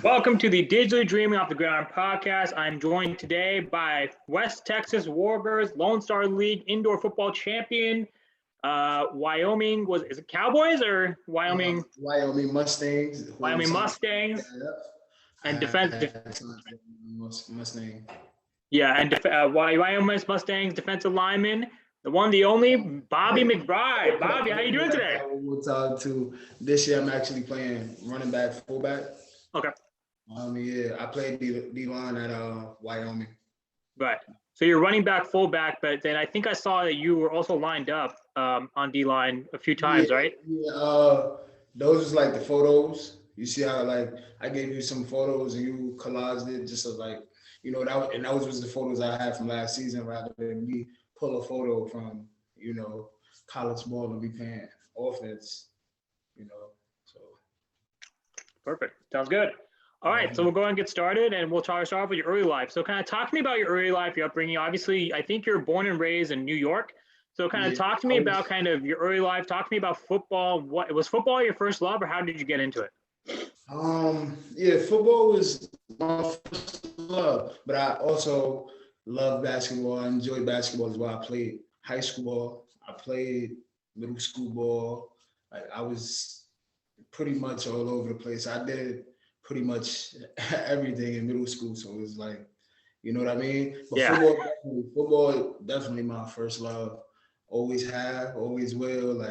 Welcome to the Digitally Dreaming Off the Ground podcast. I'm joined today by West Texas Warbirds Lone Star League indoor football champion. Wyoming is it Cowboys or Wyoming? Wyoming Mustangs. Wyoming Mustangs and Mustang. Yeah, and Wyoming Mustangs defensive lineman, the one, the only Bobby McBride. Bobby, how you doing today? We'll talk to this year. I'm actually playing running back, fullback. Okay. I played D-line at Wyoming. Right. So you're running back, fullback, but then I think I saw that you were also lined up on D-line a few times, right? Yeah. Those was like the photos. You see how I gave you some photos and you collaged it just so those was the photos I had from last season rather than me pull a photo from, college ball and be playing offense, so. Perfect. Sounds good. All right, so we'll go ahead and get started, and we'll start off with your early life. So kind of talk to me about your early life, your upbringing. Obviously, I think you're born and raised in New York. So kind of talk to me about kind of your early life. Talk to me about football. Was football your first love, or how did you get into it? Football was my first love, but I also love basketball. I enjoyed basketball as well. I played high school ball. I played middle school ball. I was pretty much all over the place. I did pretty much everything in middle school. So it was like, you know what I mean? But football definitely my first love. Always have, always will.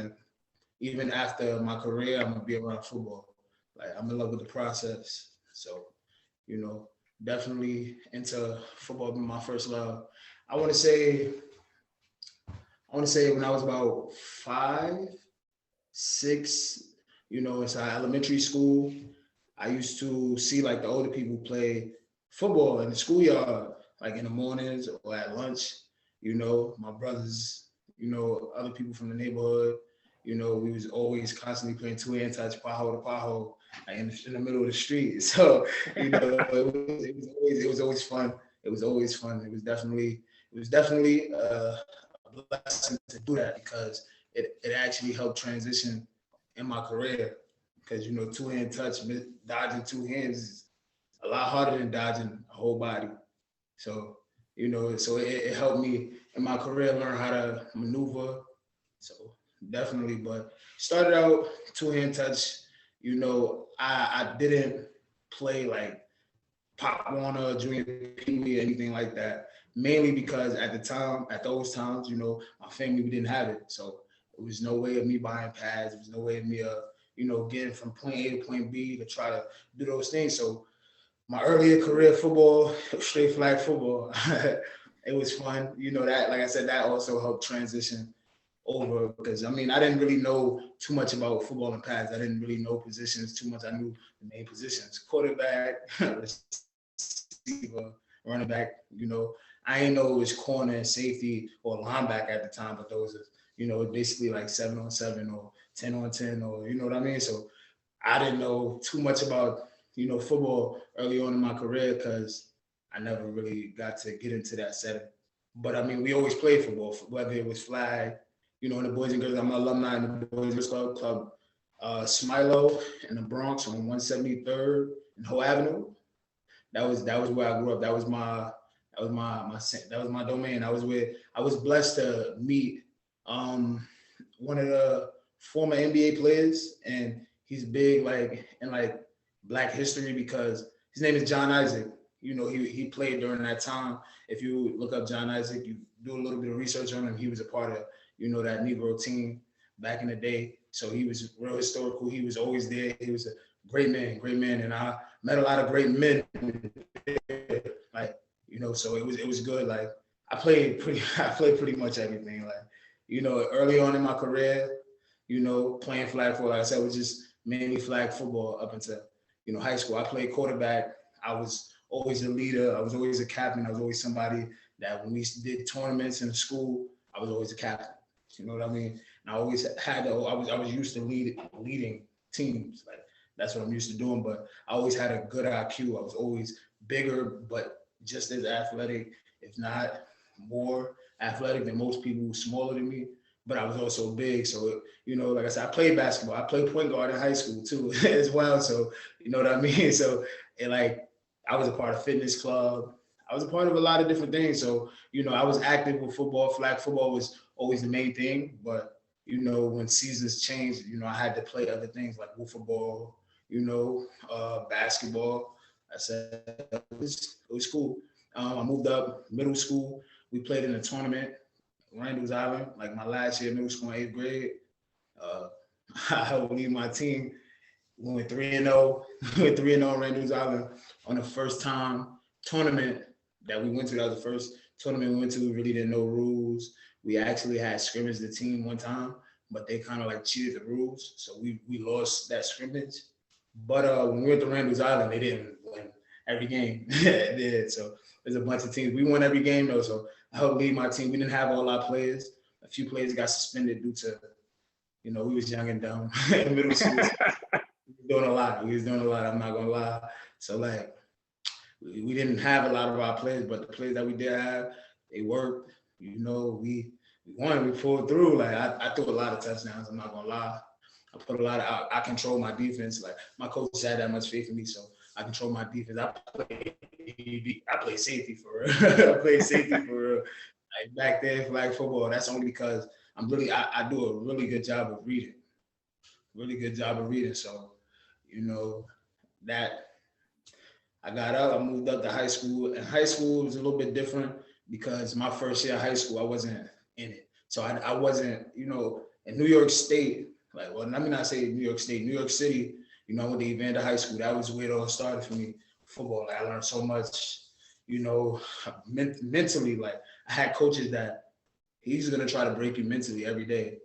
Even after my career, I'm gonna be around football. I'm in love with the process. So, definitely into football being my first love. I wanna say when I was about 5, 6, inside elementary school, I used to see the older people play football in the schoolyard, in the mornings or at lunch. My brothers, other people from the neighborhood. We was always constantly playing two-hand touch, paho to paho, in the middle of the street. So, it was always fun. It was always fun. It was definitely a blessing to do that because it actually helped transition in my career. Because two-hand touch, dodging two hands is a lot harder than dodging a whole body. So it helped me in my career learn how to maneuver. So definitely, but started out two-hand touch. I didn't play Pop Warner, Junior Pee-wee, anything like that. Mainly because at those times, my family, we didn't have it. So it was no way of me buying pads. It was no way of me getting from point A to point B to try to do those things. So my earlier career football, straight flag football, it was fun. That, like I said, that also helped transition over because, I didn't really know too much about football and pads. I didn't really know positions too much. I knew the main positions: quarterback, receiver, running back. I didn't know it was corner and safety or linebacker at the time, but those are, basically 7-on-7 or 10-on-10 or, you know what I mean? So I didn't know too much about, football early on in my career because I never really got to get into that setting. But we always played football, whether it was flag, in the Boys and Girls. I'm an alumni in the Boys and Girls Club, Smilo in the Bronx on 173rd and Hoe Avenue. That was where I grew up. That was my domain. I was blessed to meet one of the former NBA players, and he's big in Black history because his name is John Isaac. He played during that time. If you look up John Isaac, you do a little bit of research on him. He was a part of that Negro team back in the day. So he was real historical. He was always there. He was a great man, and I met a lot of great men. So it was good. I played pretty much everything. Early on in my career, playing flag football, like I said, was just mainly flag football up until, high school. I played quarterback. I was always a leader. I was always a captain. I was always somebody that when we did tournaments in the school, I was always a captain. You know what I mean? And I always had I was used to leading teams. That's what I'm used to doing. But I always had a good IQ. I was always bigger, but just as athletic, if not more athletic than most people who were smaller than me. But I was also big. So, like I said, I played basketball. I played point guard in high school too, as well. So, you know what I mean? So I was a part of fitness club. I was a part of a lot of different things. So, I was active with football. Flag football was always the main thing. But, when seasons changed, I had to play other things like football, basketball. I said it was cool. I moved up middle school. We played in a tournament, Randall's Island, like my last year of middle school in 8th grade. Uh, I helped lead my team. We went 3-0. We went 3-0 on Randall's Island on the first time tournament that we went to. That was the first tournament we went to. We really didn't know rules. We actually had scrimmage the team one time, but they kind of like cheated the rules. So we lost that scrimmage. But when we went to Randall's Island, they didn't win every game. They did. So there's a bunch of teams. We won every game though. So I helped lead my team. We didn't have all our players. A few players got suspended due to, we was young and dumb in middle school. We was doing a lot. I'm not gonna lie. So like, we didn't have a lot of our players, but the players that we did have, they worked. We won. We pulled through. Like I threw a lot of touchdowns. I'm not gonna lie. I put a lot of. I control my defense. Like my coach had that much faith in me, so I control my defense. I play safety for real. I play safety for real. Like back then, flag football. That's only because I do a really good job of reading. Really good job of reading. So, that I got up. I moved up to high school. And high school was a little bit different because my first year of high school, I wasn't in it. So I wasn't, in New York State. Like, well, let me not say New York State, New York City. I went to Evander High School. That was where it all started for me. Football. Like, I learned so much. Mentally. Like I had coaches that he's gonna try to break you mentally every day,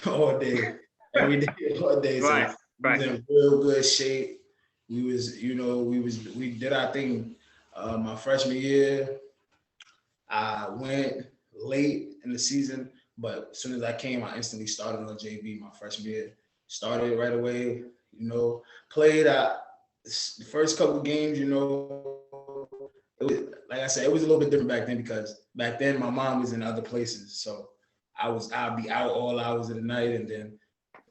all day, all day. So right. We was in real good shape. We did our thing. My freshman year, I went late in the season, but as soon as I came, I instantly started on JV my freshman year. Started right away, played the first couple games, it was, like I said, it was a little bit different back then because back then my mom was in other places. So I'd be out all hours of the night and then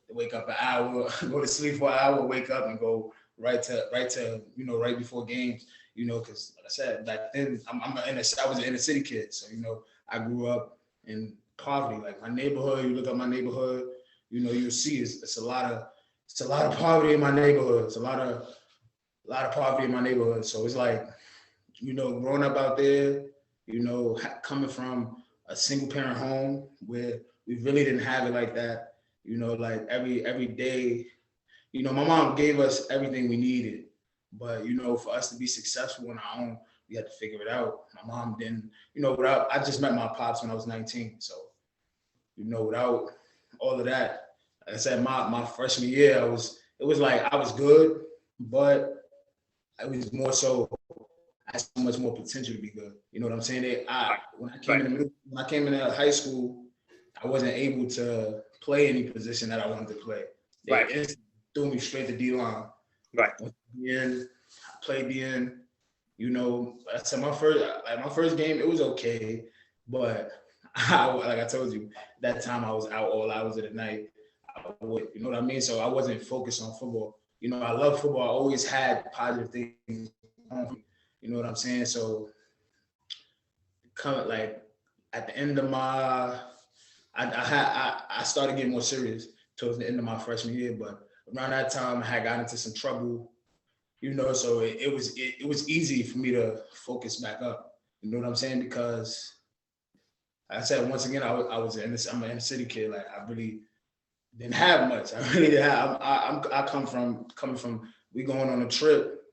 wake up an hour, go to sleep for an hour, wake up and go right to right before games, because like I said, back then I was an inner city kid. So, I grew up in poverty. Like my neighborhood, you look up my neighborhood, you'll see it's a lot of poverty in my neighborhood. It's a lot of poverty in my neighborhood. So it's like, growing up out there, coming from a single parent home where we really didn't have it like that, like every day, my mom gave us everything we needed, but, for us to be successful on our own, we had to figure it out. My mom didn't, I just met my pops when I was 19. So, without all of that, like I said, my freshman year, it was like I was good, but it was more so I had so much more potential to be good. You know what I'm saying? When I came into high school, I wasn't able to play any position that I wanted to play. They threw me straight to D-line. Right. I played D-end. I said my first game, it was okay, but like I told you, that time I was out all hours of the night. You know what I mean? So I wasn't focused on football. I love football. I always had positive things on me. You know what I'm saying? So, like at the end of my, I started getting more serious towards the end of my freshman year. But around that time, I had gotten into some trouble. So it was easy for me to focus back up. You know what I'm saying? Because like I said, once again, I'm an inner city kid. Like I really didn't have much. I really didn't have. I coming from we going on a trip.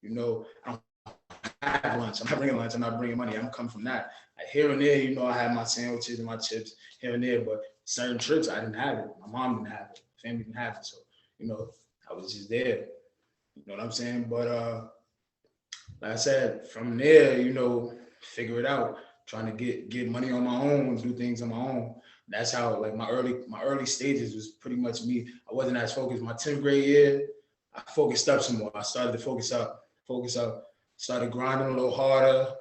I don't have lunch. I'm not bringing lunch. I'm not bringing money. I'm coming from that. Like here and there, I had my sandwiches and my chips here and there, but certain trips I didn't have it. My mom didn't have it. Family didn't have it. So, I was just there. You know what I'm saying? But like I said, from there, figure it out. Trying to get money on my own, do things on my own. That's how like my early stages was pretty much me. I wasn't as focused. My 10th grade year, I focused up some more. I started to focus up. Started grinding a little harder.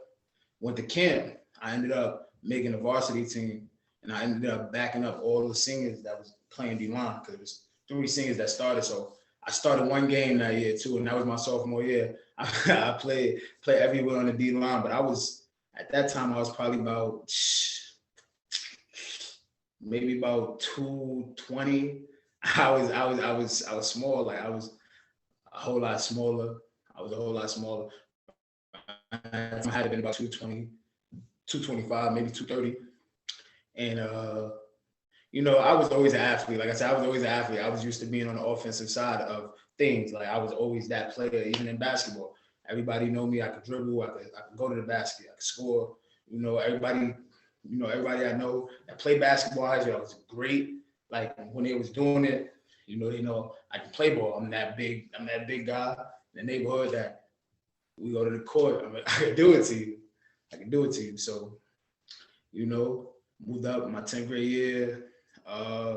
Went to camp. I ended up making a varsity team, and I ended up backing up all the singers that was playing D-line because it was 3 singers that started. So I started one game that year too, and that was my sophomore year. I play everywhere on the D line, but at that time I was probably about maybe about 220. I was small, like I was a whole lot smaller. I was a whole lot smaller. I had been about 220, 225, maybe 230. And I was always an athlete. Like I said, I was always an athlete. I was used to being on the offensive side of things. Like I was always that player, even in basketball. Everybody know me. I could dribble. I could go to the basket. I could score. Everybody I know that played basketball, I was great. Like when they was doing it, they know I can play ball. I'm that big guy in the neighborhood that we go to the court. I can do it to you. I can do it to you. So, moved up my 10th grade year. I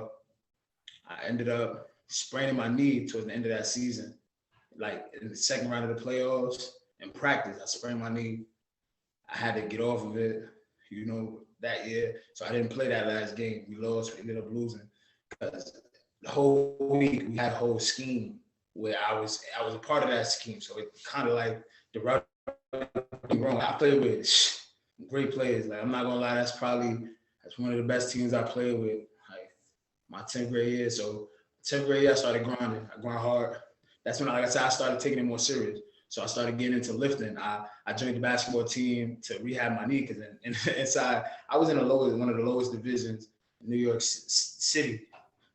ended up spraining my knee towards the end of that season. Like in the second round of the playoffs, in practice, I sprained my knee. I had to get off of it, that year. So I didn't play that last game. We lost. We ended up losing because the whole week we had a whole scheme where I was a part of that scheme. So it kind of like the right wrong. I played with great players. Like I'm not gonna lie, that's one of the best teams I played with. Like my 10th grade year. So 10th grade year, I started grinding. I grind hard. That's when, like I said, I started taking it more serious. So I started getting into lifting. I joined the basketball team to rehab my knee because inside I was in one of the lowest divisions in New York City.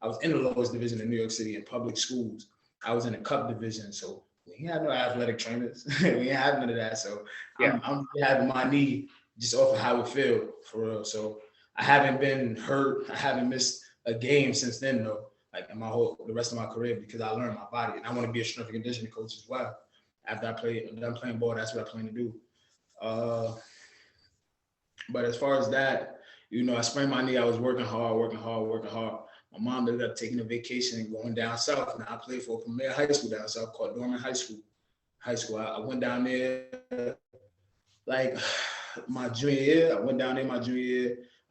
I was in the lowest division in New York City in public schools. I was in the cup division, so we had no athletic trainers. We didn't have none of that. So Yeah. I'm rehabbing my knee just off of how it feel for real. So I haven't been hurt. I haven't missed a game since then though. Like in the rest of my career because I learned my body and I want to be a strength and conditioning coach as well. After I'm done playing ball, that's what I plan to do. But as far as that, I sprained my knee. I was working hard. My mom ended up taking a vacation and going down south. And I played for a premier high school down south called Dorman High School. I went down there like my junior year.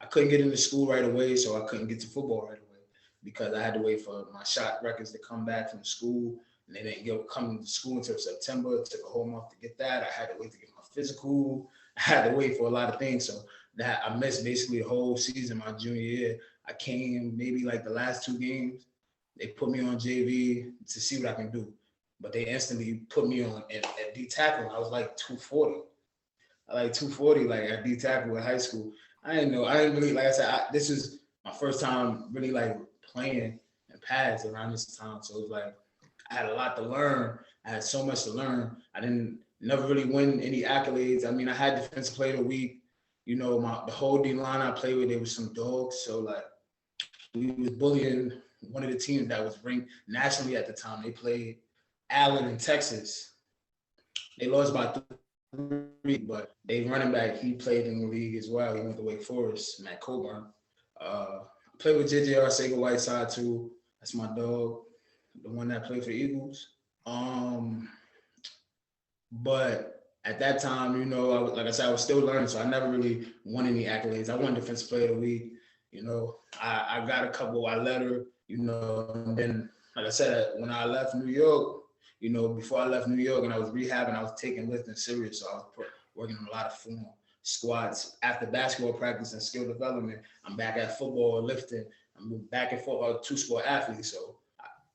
I couldn't get into school right away, so I couldn't get to football right away because I had to wait for my shot records to come back from school. And they didn't come to school until September. It took a whole month to get that. I had to wait to get my physical. I had to wait for a lot of things. So that I missed basically the whole season my junior year. I came maybe like the last 2 games. They put me on JV to see what I can do. But they instantly put me on at D tackle. I was like 240. Like at D tackle in high school. I didn't really, like I said, this is my first time really like playing in pads around this time. So it was like, I had a lot to learn. I had so much to learn. I didn't never really win any accolades. I mean, I had defensive player of the week. The whole D line I played with, there was some dogs. So like we was bullying one of the teams that was ranked nationally at the time. They played Allen in Texas. They lost by 3, but they running back, he played in the league as well. He went to Wake Forest, Matt Coburn. I played with JJ Arcega-Whiteside too. That's my dog. The one that played for the Eagles. But at that time, I was still learning, so I never really won any accolades. I won Defensive Player of the Week. I got a couple. I let her, and then, like I said, when I left New York, before I left New York and I was rehabbing, I was taking lifting serious. So I was working on a lot of form, squats. After basketball practice and skill development, I'm back at football, lifting. I'm back and forth, 2-sport athlete. So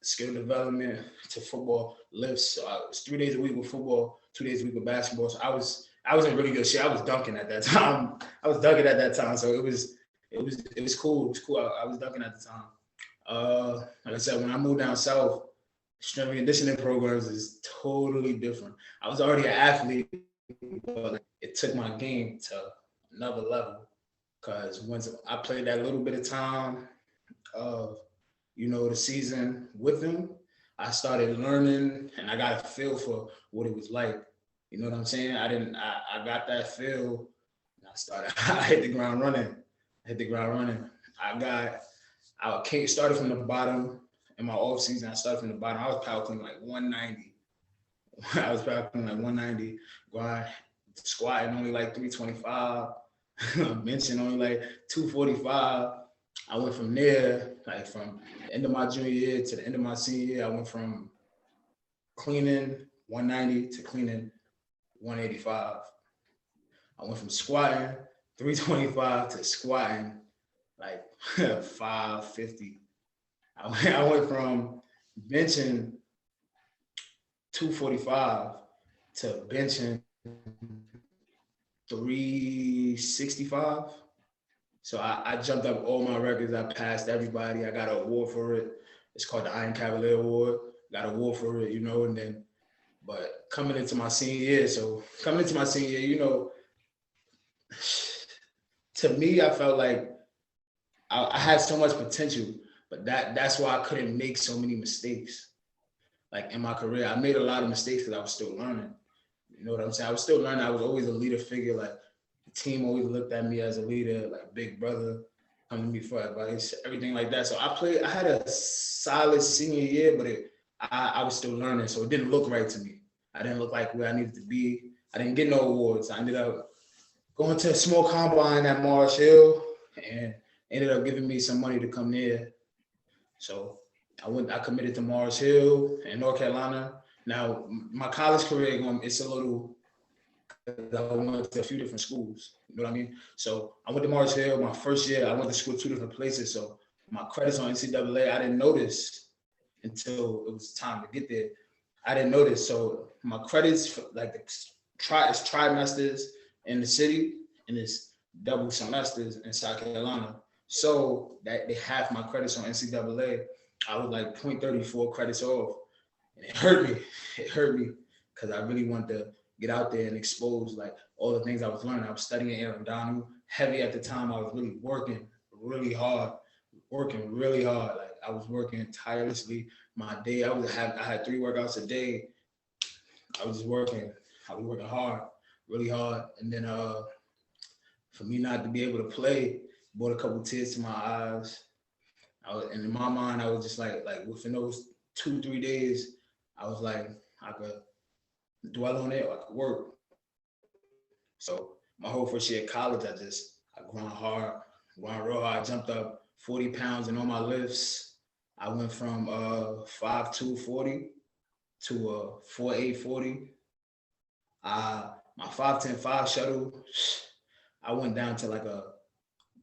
skill development to football lifts. So I was 3 days a week with football, 2 days a week with basketball. So I was in really good shape. I was dunking at that time. So it was cool. It was cool. I was dunking at the time. Like I said, when I moved down south, strength and conditioning programs is totally different. I was already an athlete, but it took my game to another level. Because once I played that little bit of time of the season with them, I started learning and I got a feel for what it was like. You know what I'm saying? I got that feel and I hit the ground running. I started from the bottom in my off season. I started from the bottom. I was power cleaning like 190. Grind, squatting only like 325, benching only like 245. I went from there, like from the end of my junior year to the end of my senior year, I went from cleaning 190 to cleaning 185. I went from squatting 325 to squatting like 550. I went from benching 245 to benching 365. So I jumped up all my records. I passed everybody. I got an award for it. It's called the Iron Cavalier Award. Got an award for it, you know, and then, but coming into my senior year, you know, to me, I felt like I had so much potential, but that's why I couldn't make so many mistakes. Like in my career, I made a lot of mistakes because I was still learning. You know what I'm saying? I was still learning. I was always a leader figure. Like the team always looked at me as a leader, like big brother, coming to me for advice, everything like that. So I had a solid senior year, but I was still learning. So it didn't look right to me. I didn't look like where I needed to be. I didn't get no awards. I ended up going to a small combine at Mars Hill and ended up giving me some money to come there. So I committed to Mars Hill in North Carolina. Now, my college career, it's a little, I went to a few different schools, you know what I mean? So I went to Mars Hill. My first year, I went to school 2 different places. So my credits on NCAA, I didn't notice until it was time to get there. I didn't notice. So my credits, like it's trimesters in the city and it's double semesters in South Carolina. So that they half my credits on NCAA. I was like 0.34 credits off. And it hurt me. It hurt me because I really wanted to get out there and expose like all the things I was learning. I was studying Aaron Donald heavy at the time. I was really working really hard. Like I was working tirelessly. My day, I had 3 workouts a day. I was working hard, really hard. And then for me not to be able to play, brought a couple tears to my eyes. And in my mind, I was just like within those 2-3 days, I was like, I could dwell on it, or I could work. So my whole first year of college, I grind real hard. I jumped up 40 pounds in all my lifts. I went from 5'2" 40 to 4'8" 40. My 5'10" 5 shuttle, I went down to like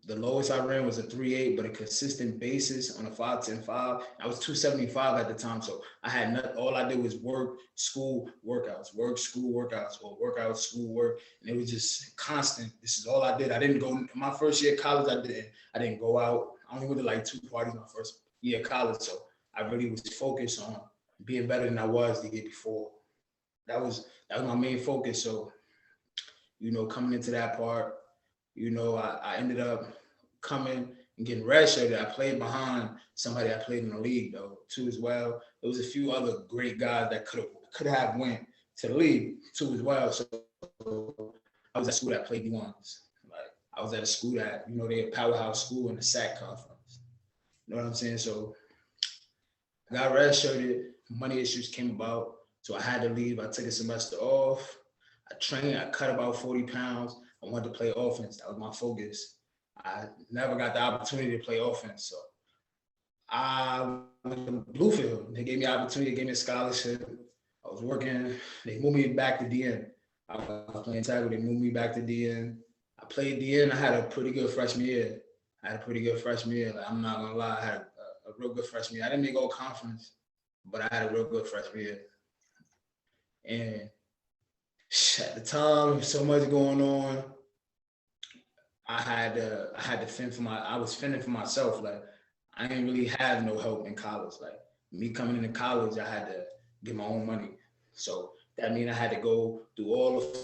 the lowest I ran was a 3'8", but a consistent basis on a 5'10" 5. I was 275 at the time, so I had nothing. All I did was work, school, workouts, work, school, workouts, or workouts, school, work, and it was just constant. This is all I did. I didn't go. My first year of college, I didn't go out. I only went to like 2 parties my first year of college, so I really was focused on being better than I was the year before. That was my main focus. So, you know, coming into that part, you know, I ended up coming and getting redshirted. I played behind somebody I played in the league though too as well. There was a few other great guys that could have went to the league too as well. So I was at school that played D1s. Like I was at a school that, you know, they're a powerhouse school in the SAC conference. You know what I'm saying? So I got redshirted. Money issues came about, so I had to leave. I took a semester off. I trained. I cut about 40 pounds. I wanted to play offense. That was my focus. I never got the opportunity to play offense. So I went to Bluefield. They gave me an opportunity, they gave me a scholarship. I was working. They moved me back to DN. I was playing tackle. They moved me back to DN. I played DN. I had a pretty good freshman year. Like, I'm not going to lie. I had a real good freshman year. I didn't make all conference, but I had a real good freshman year. And at the time, so much going on. I had to fend for I was fending for myself. Like I didn't really have no help in college. Like me coming into college, I had to get my own money. So that means I had to go through all the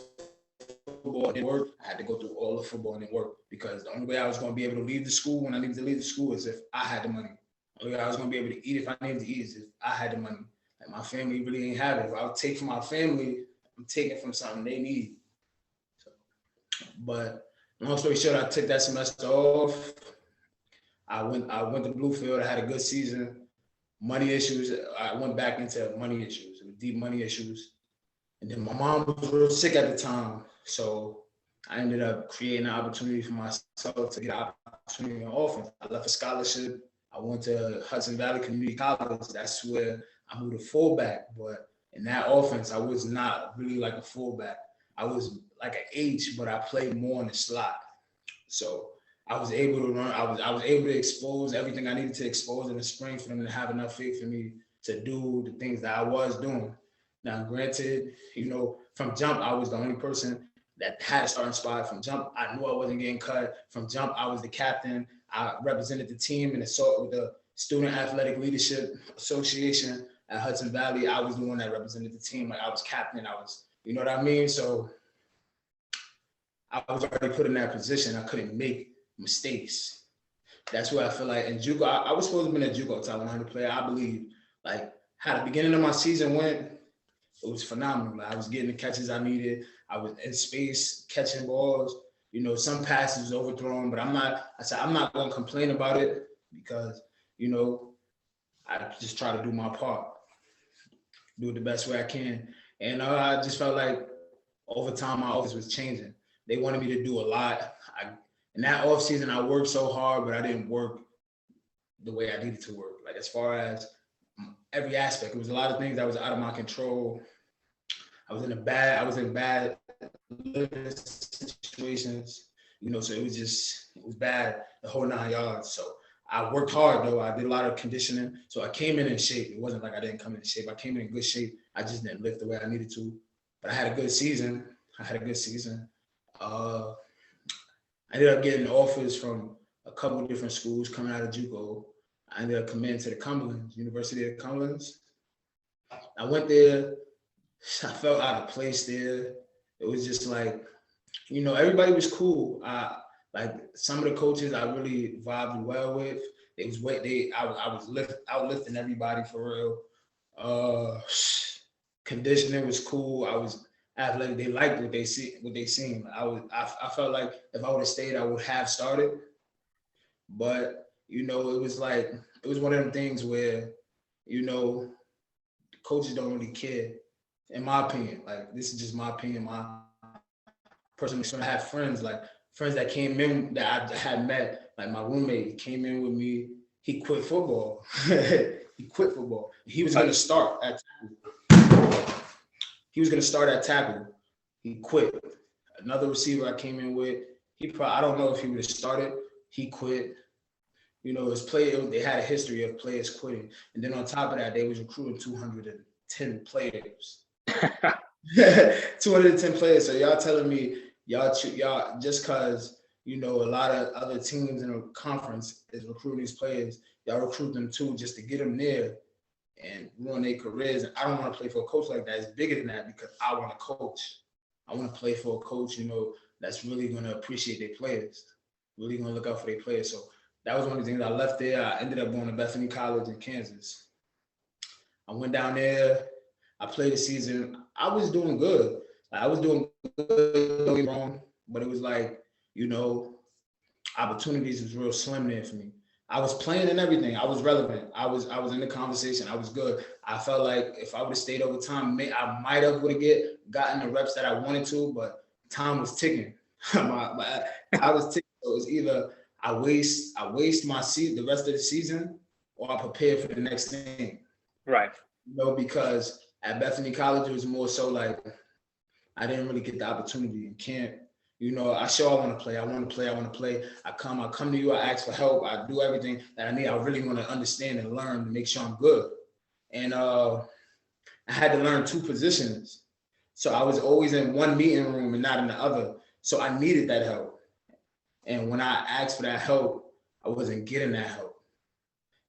football and work. I had to go through all the football and work because the only way I was going to be able to leave the school when I needed to leave the school is if I had the money. The only way I was going to be able to eat if I needed to eat is if I had the money. Like my family really ain't have it. If I would take from my family, I'm taking from something they need. So, but long story short, I took that semester off. I went to Bluefield. I had a good season. Money issues. I went back into money issues. It was deep money issues. And then my mom was real sick at the time. So I ended up creating an opportunity for myself to get an opportunity on offense. I left a scholarship. I went to Hudson Valley Community College. That's where I moved to fullback. But in that offense, I was not really like a fullback. I was like an H, but I played more in the slot. So I was able to run. I was able to expose everything I needed to expose in the spring for them to have enough faith in me to do the things that I was doing. Now, granted, from jump, I was the only person that had a starting spot. From jump, I knew I wasn't getting cut. From jump, I was the captain. I represented the team in the Student Athletic Leadership Association at Hudson Valley. I was the one that represented the team. Like I was captain. I was, you know what I mean? So I was already put in that position. I couldn't make mistakes. That's where I feel like in JUCO, I was supposed to be a JUCO top 100 player. I believe, like, how the beginning of my season went, it was phenomenal. Like, I was getting the catches I needed. I was in space catching balls. Some passes was overthrown, but I said I'm not going to complain about it because, I just try to do my part, do it the best way I can. And I just felt like over time my office was changing. They wanted me to do a lot. In that off season, I worked so hard, but I didn't work the way I needed to work. Like as far as every aspect, it was a lot of things that was out of my control. I was in bad living situations, so it was bad the whole 9 yards. So I worked hard though. I did a lot of conditioning. So I came in shape. It wasn't like I didn't come in shape. I came in good shape. I just didn't lift the way I needed to. But I had a good season. I ended up getting offers from a couple of different schools coming out of JUCO. I ended up committing to the Cumberlands, University of Cumberlands. I went there. I felt out of place there. It was just like, everybody was cool. Like some of the coaches I really vibed well with. I was outlifting everybody for real. Conditioning was cool. I was athletic. They liked what they seen. I felt like if I would have stayed, I would have started. But it was one of them things where, coaches don't really care. In my opinion, like this is just my opinion, my personal experience. I have friends that came in that I had met, like my roommate came in with me. He quit football. He was going to start at tackle. He quit. Another receiver I came in with, I don't know if he would have started. He quit. They had a history of players quitting. And then on top of that, they was recruiting 210 players. 210 players. So y'all telling me y'all just because a lot of other teams in the conference is recruiting these players, y'all recruit them too just to get them there and ruin their careers. And I don't want to play for a coach like that. It's bigger than that because I want to coach. I want to play for a coach, that's really going to appreciate their players, really going to look out for their players. So that was one of the things I left there. I ended up going to Bethany College in Kansas. I went down there. I played the season. I was doing good. I was doing good, don't get me wrong, but it was like, opportunities was real slim there for me. I was playing and everything. I was relevant. I was in the conversation. I was good. I felt like if I would have stayed over time, I might have gotten the reps that I wanted to, but time was ticking. I was ticking. So it was either I waste the rest of the season or I prepare for the next thing. Right. Because at Bethany College, it was more so like I didn't really get the opportunity in camp. I want to play. I want to play. I come to you. I ask for help. I do everything that I need. I really want to understand and learn to make sure I'm good. And I had to learn 2 positions. So I was always in one meeting room and not in the other. So I needed that help. And when I asked for that help, I wasn't getting that help.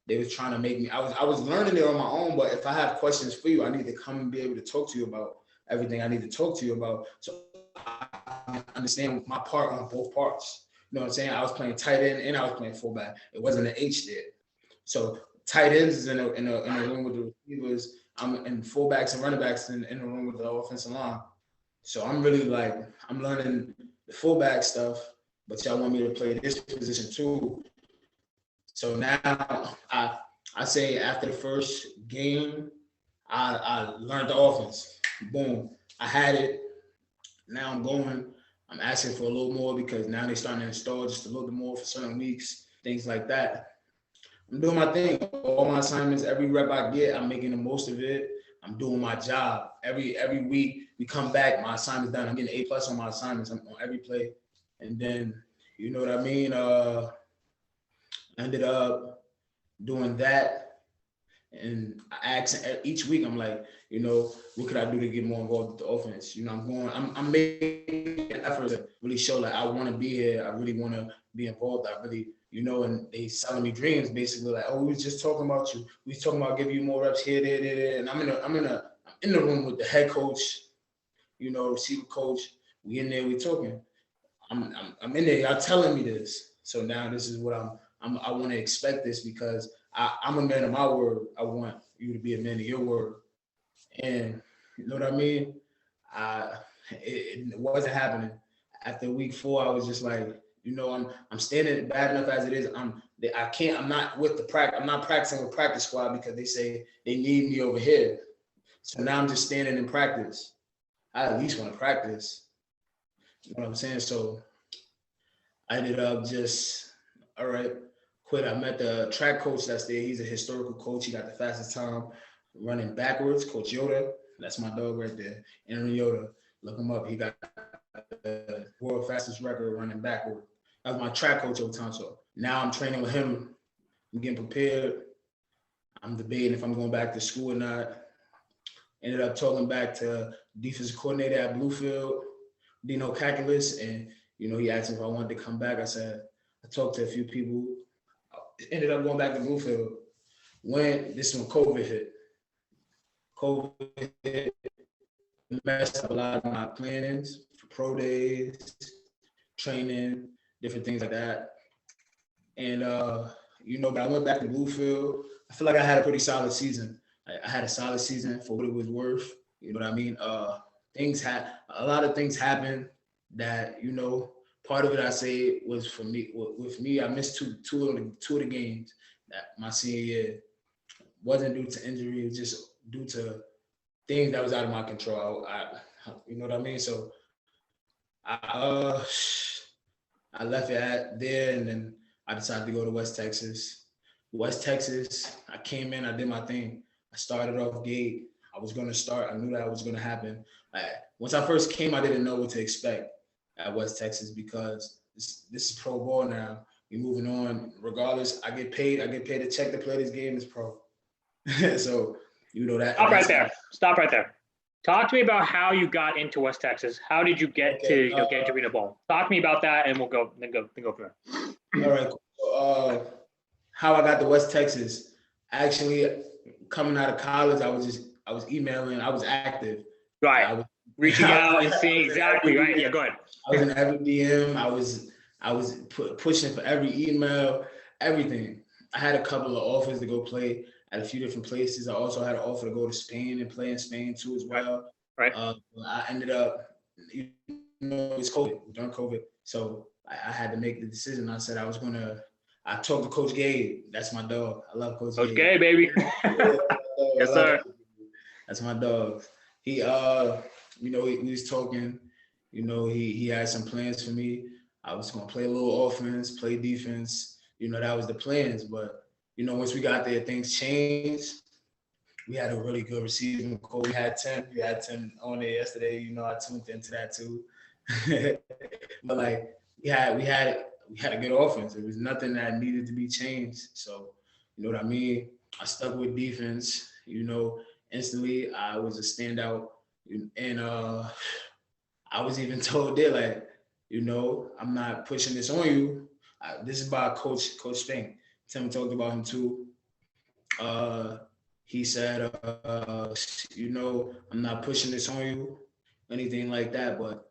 They was trying to make me, I was learning it on my own, but if I have questions for you, I need to come and be able to talk to you about everything I need to talk to you about. So I understand my part on both parts. You know what I'm saying? I was playing tight end and I was playing fullback. It wasn't an H there. So tight ends is in a room with the receivers. I'm in fullbacks and running backs in the room with the offensive line. So I'm really I'm learning the fullback stuff, but y'all want me to play this position too. So now I say after the first game, I learned the offense. Boom. I had it. Now I'm asking for a little more because now they're starting to install just a little bit more for certain weeks, things like that. I'm doing my thing. All my assignments, every rep I get, I'm making the most of it. I'm doing my job. Every week we come back, my assignment's done. I'm getting A+ on my assignments. I'm on every play. And then, you know what I mean? Ended up doing that. And I ask each week, I'm like, you know, what could I do to get more involved with the offense? You know, I'm making an effort to really show like I want to be here. I really want to be involved. I really, you know, and they selling me dreams basically like, oh, we was just talking about you. We was talking about giving you more reps here, there. And I'm in the room with the head coach, you know, receiver coach. We in there, we talking. I'm in there. Y'all telling me this. So now this is what I want to expect this because I'm a man of my word. I want you to be a man of your word. And you know what I mean? It wasn't happening. After week 4, I was just like, you know, I'm standing bad enough as it is. I'm not with the practice. I'm not practicing with practice squad because they say they need me over here. So now I'm just standing in practice. I at least want to practice. You know what I'm saying? So I ended up just, all right, quit. I met the track coach that's there. He's a historical coach. He got the fastest time running backwards, Coach Yoda. That's my dog right there. Aaron Yoda. Look him up. He got the world fastest record running backward. That was my track coach over time. So now I'm training with him. I'm getting prepared. I'm debating if I'm going back to school or not. Ended up talking back to defensive coordinator at Bluefield, Dino Kakulis, and you know, he asked me if I wanted to come back. I said, I talked to a few people. Ended up going back to Bluefield. When COVID hit. COVID hit, messed up a lot of my plannings for pro days, training, different things like that. And you know, but I went back to Bluefield. I feel like I had a pretty solid season. I had a solid season for what it was worth. You know what I mean? A lot of things happened that, you know, part of it I say was for me. With me, I missed two of the games that my senior year. Wasn't due to injury. It was just due to things that was out of my control. You know what I mean? So I left it at there, and then I decided to go to West Texas. West Texas, I came in, I did my thing. I started off gate. I was going to start. I knew that was going to happen. Once I first came, I didn't know what to expect at West Texas because this is pro ball now. We're moving on. Regardless, I get paid a check to play this game as pro. So, you know that. Stop right there. Talk to me about how you got into West Texas. How did you get to get into Arena Bowl? Talk to me about that, and we'll go from there. All right. Cool. How I got to West Texas? Actually, coming out of college, I was emailing. I was active. Right. Reaching out and seeing exactly. Right. Yeah. Go ahead. I was in every DM. I was pushing for every email, everything. I had a couple of offers to go play at a few different places. I also had an offer to go to Spain and play in Spain too as well. Right. I ended up, you know, it's COVID, during COVID. So I had to make the decision. I said I talked to Coach Gabe. That's my dog. I love Coach Gabe. Coach Gabe, baby. Yes, sir. That's my dog. He, you know, we was talking, you know, he had some plans for me. I was going to play a little offense, play defense. You know, that was the plans. But, you know, once we got there, things changed. We had a really good receiving coach. We had Tim on there yesterday. You know, I tuned into that too. But like we had a good offense. There was nothing that needed to be changed. So, you know what I mean? I stuck with defense. You know, instantly I was a standout. And I was even told there, like, you know, I'm not pushing this on you. This is by Coach Spank. Tim talked about him too. He said, you know, I'm not pushing this on you, anything like that, but,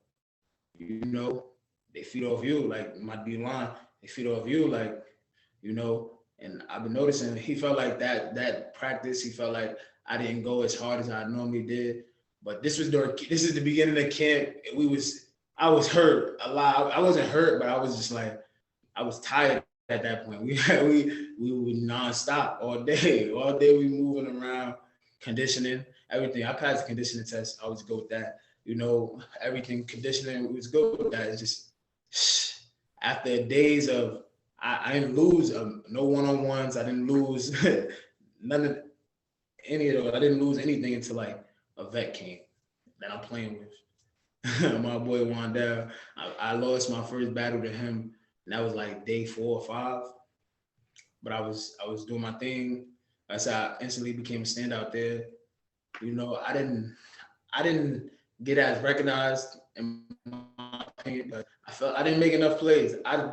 you know, they feed off you, like my D-line, they feed off you, like, you know, and I've been noticing he felt like that practice, he felt like I didn't go as hard as I normally did, but this is the beginning of camp. I was hurt a lot. I wasn't hurt, but I was just like, I was tired at that point. We were nonstop all day. All day we moving around, conditioning, everything. I passed the conditioning test. I was good with that. You know, everything conditioning was good with that. It's just after days of I didn't lose no one-on-ones. I didn't lose none of any of those. I didn't lose anything until like a vet came that I'm playing with. My boy Wandell. I lost my first battle to him, and that was like day 4 or 5. But I was doing my thing. I said I instantly became a standout there. You know, I didn't get as recognized in my opinion, but I felt I didn't make enough plays. I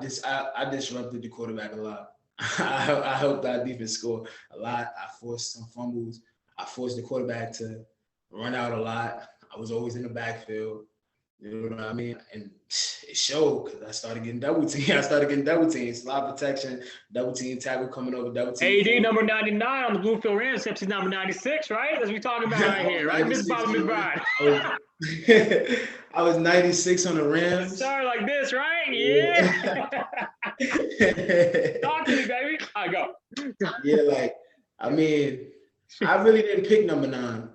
disrupted the quarterback a lot. I helped our defense score a lot. I forced some fumbles. I forced the quarterback to run out a lot. I was always in the backfield. You know what I mean? And it showed because I started getting double team. Slot protection, double team, tackle coming over, double team. AD number 99 on the Bluefield Rams, except he's number 96, right? That's what we're talking about right here, right? Mr. Bobby McBride. I was 96 on the Rams. Sorry, like this, right? Yeah. Talk to me, baby. I go. Yeah, like, I mean, I really didn't pick number 9.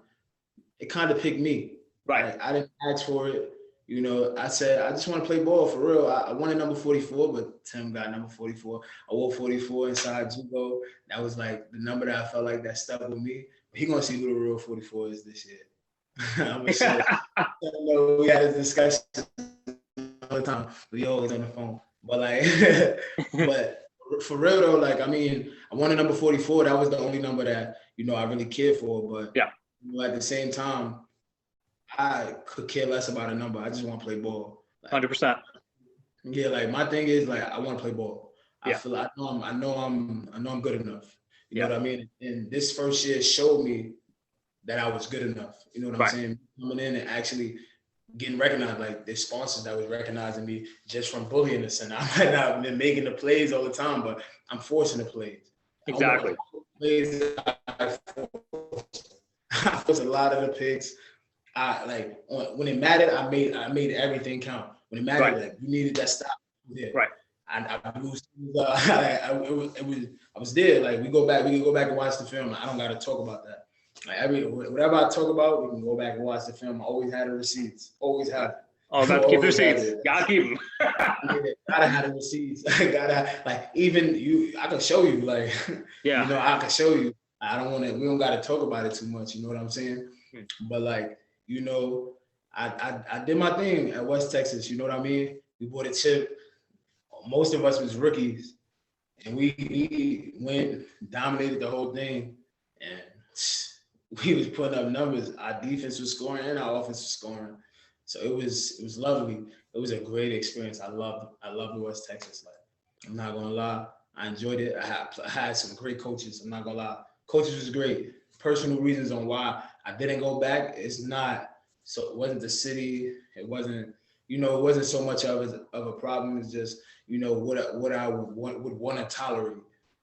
It kind of picked me. Right. Like, I didn't ask for it. You know, I said, I just want to play ball for real. I wanted number 44, but Tim got number 44. I wore 44 inside Jugo. That was like the number that I felt like that stuck with me. But he gonna see who the real 44 is this year. I'm gonna show you. We had this discussion all the time. We always on the phone. But like, but for real though, like, I mean, I wanted number 44. That was the only number that, you know, I really cared for. But yeah, you know, at the same time, I could care less about a number. I just want to play ball. Like, 100%. Yeah, like my thing is like I want to play ball. I feel like I know I'm good enough. You know what I mean? And this first year showed me that I was good enough. You know what I'm saying? Coming in and actually getting recognized, like there's sponsors that was recognizing me just from bullying us. And I might not have been making the plays all the time, but I'm forcing the plays. Exactly. I forced a lot of the picks. When it mattered, I made everything count. When it mattered, like you needed that stop. Yeah. Right. I was there. Like we can go back and watch the film. I don't gotta talk about that. Like whatever I talk about, we can go back and watch the film. I always had the receipts. Always have it. Oh, got to keep the receipts. Gotta keep them. Gotta have the receipts. Even you. I can show you. Like yeah. You know, I can show you. I don't want to. We don't gotta talk about it too much. You know what I'm saying? But like. You know, I did my thing at West Texas. You know what I mean? We bought a chip. Most of us was rookies, and we went, dominated the whole thing, and we was putting up numbers. Our defense was scoring and our offense was scoring. So it was lovely. It was a great experience. I loved West Texas. Like, I'm not gonna lie, I enjoyed it. I had some great coaches. I'm not gonna lie, coaches was great. Personal reasons on why I didn't go back. It's not so. It wasn't the city. It wasn't. You know, it wasn't so much of a problem. It's just, you know, what I would want to tolerate.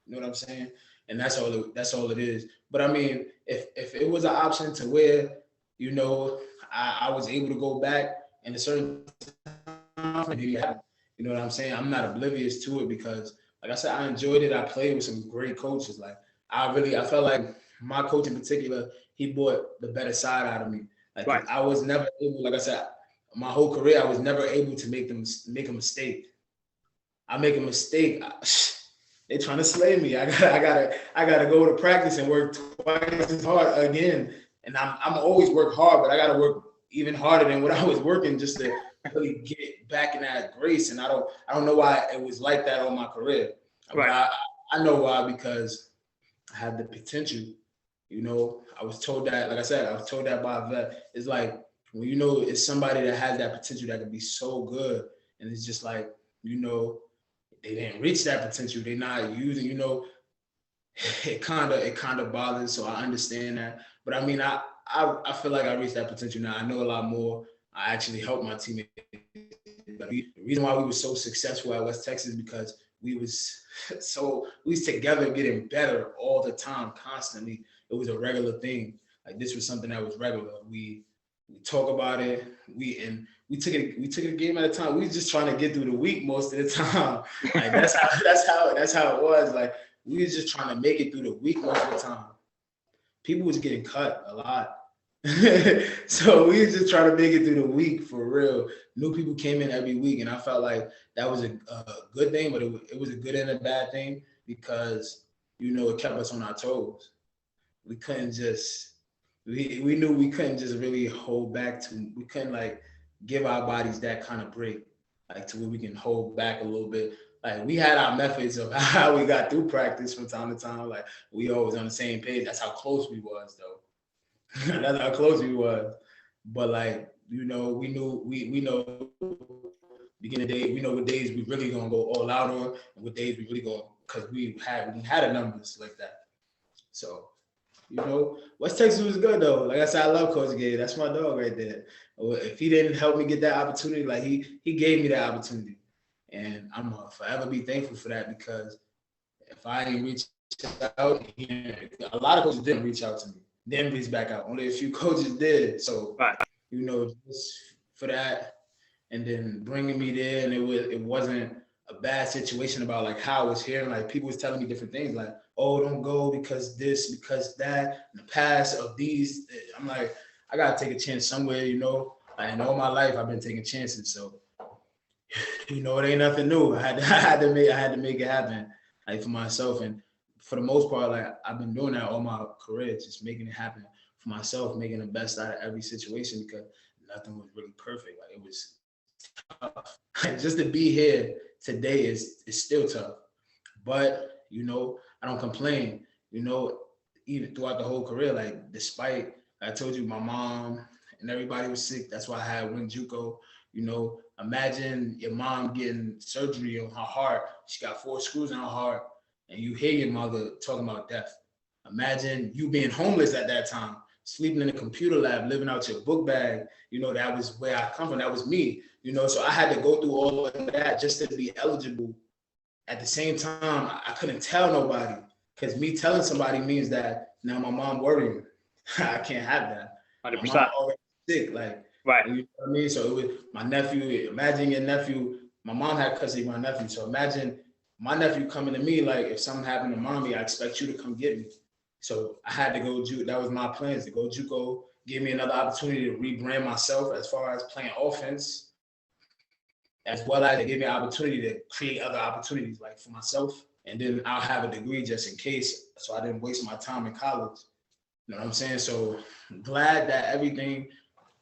You know what I'm saying? And that's all it is. But I mean, if it was an option to where, you know, I was able to go back in a certain time, maybe you know what I'm saying? I'm not oblivious to it because, like I said, I enjoyed it. I played with some great coaches. Like I felt like. My coach in particular, he brought the better side out of me. Like I was never able, like I said, my whole career, I was never able to make a mistake. I make a mistake, they trying to slay me. I gotta go to practice and work twice as hard again. And I'm always work hard, but I gotta work even harder than what I was working just to really get back in that grace. And I don't know why it was like that all my career. Right. I know why, because I had the potential. You know, I was told that, like I said, I was told that by a vet. It's like, when you know, it's somebody that has that potential that could be so good. And it's just like, you know, they didn't reach that potential. They're not using, you know, it kind of bothers. So I understand that. But I mean, I feel like I reached that potential now. I know a lot more. I actually helped my teammates. But the reason why we were so successful at West Texas is because we was together getting better all the time, constantly. It was a regular thing. Like this was something that was regular. We talk about it. We took it a game at a time. We was just trying to get through the week most of the time. Like that's how it was. Like we was just trying to make it through the week most of the time. People was getting cut a lot. So we was just trying to make it through the week for real. New people came in every week, and I felt like that was a good thing, but it was a good and a bad thing because, you know, it kept us on our toes. we couldn't just we knew we couldn't just really hold back we couldn't like give our bodies that kind of break, like to where we can hold back a little bit. Like we had our methods of how we got through practice from time to time. Like we always on the same page. That's how close we was though. That's how close we was. But like, you know, we know beginning day, we know what days we really gonna go all out on and what days we really gonna, because we had a numbers like that. So, you know, West Texas was good though. Like I said, I love Coach Gay. That's my dog right there. If he didn't help me get that opportunity, like he gave me that opportunity. And I'm gonna forever be thankful for that, because if I didn't reach out, a lot of coaches didn't reach out to me, didn't reach back out. Only a few coaches did. So, you know, just for that, and then bringing me there, and it wasn't a bad situation about like how I was hearing, like people was telling me different things, like, oh, don't go because this, because that, in the past of these. I'm like, I gotta take a chance somewhere, you know. And all my life I've been taking chances, so you know, it ain't nothing new. I had to make it happen, like for myself. And for the most part, like I've been doing that all my career, just making it happen for myself, making the best out of every situation, because nothing was really perfect. Like it was tough. Just to be here today is still tough. But, you know, I don't complain, you know, even throughout the whole career, like despite, I told you my mom and everybody was sick. That's why I had wing JUCO. You know, imagine your mom getting surgery on her heart. She got 4 screws in her heart, and you hear your mother talking about death. Imagine you being homeless at that time, sleeping in a computer lab, living out your book bag. You know, that was where I come from. That was me, you know, so I had to go through all of that just to be eligible. At the same time, I couldn't tell nobody, because me telling somebody means that now my mom worrying. I can't have that. 100%. My mom already sick, like, right. You know what I mean? So it was my nephew. Imagine your nephew. My mom had custody of my nephew. So imagine my nephew coming to me like, if something happened to mommy, I expect you to come get me. So I had to go. That was my plans, to go JUCO, give me another opportunity to rebrand myself as far as playing offense, as well as they gave me an opportunity to create other opportunities like for myself. And then I'll have a degree just in case, so I didn't waste my time in college. You know what I'm saying? So I'm glad that everything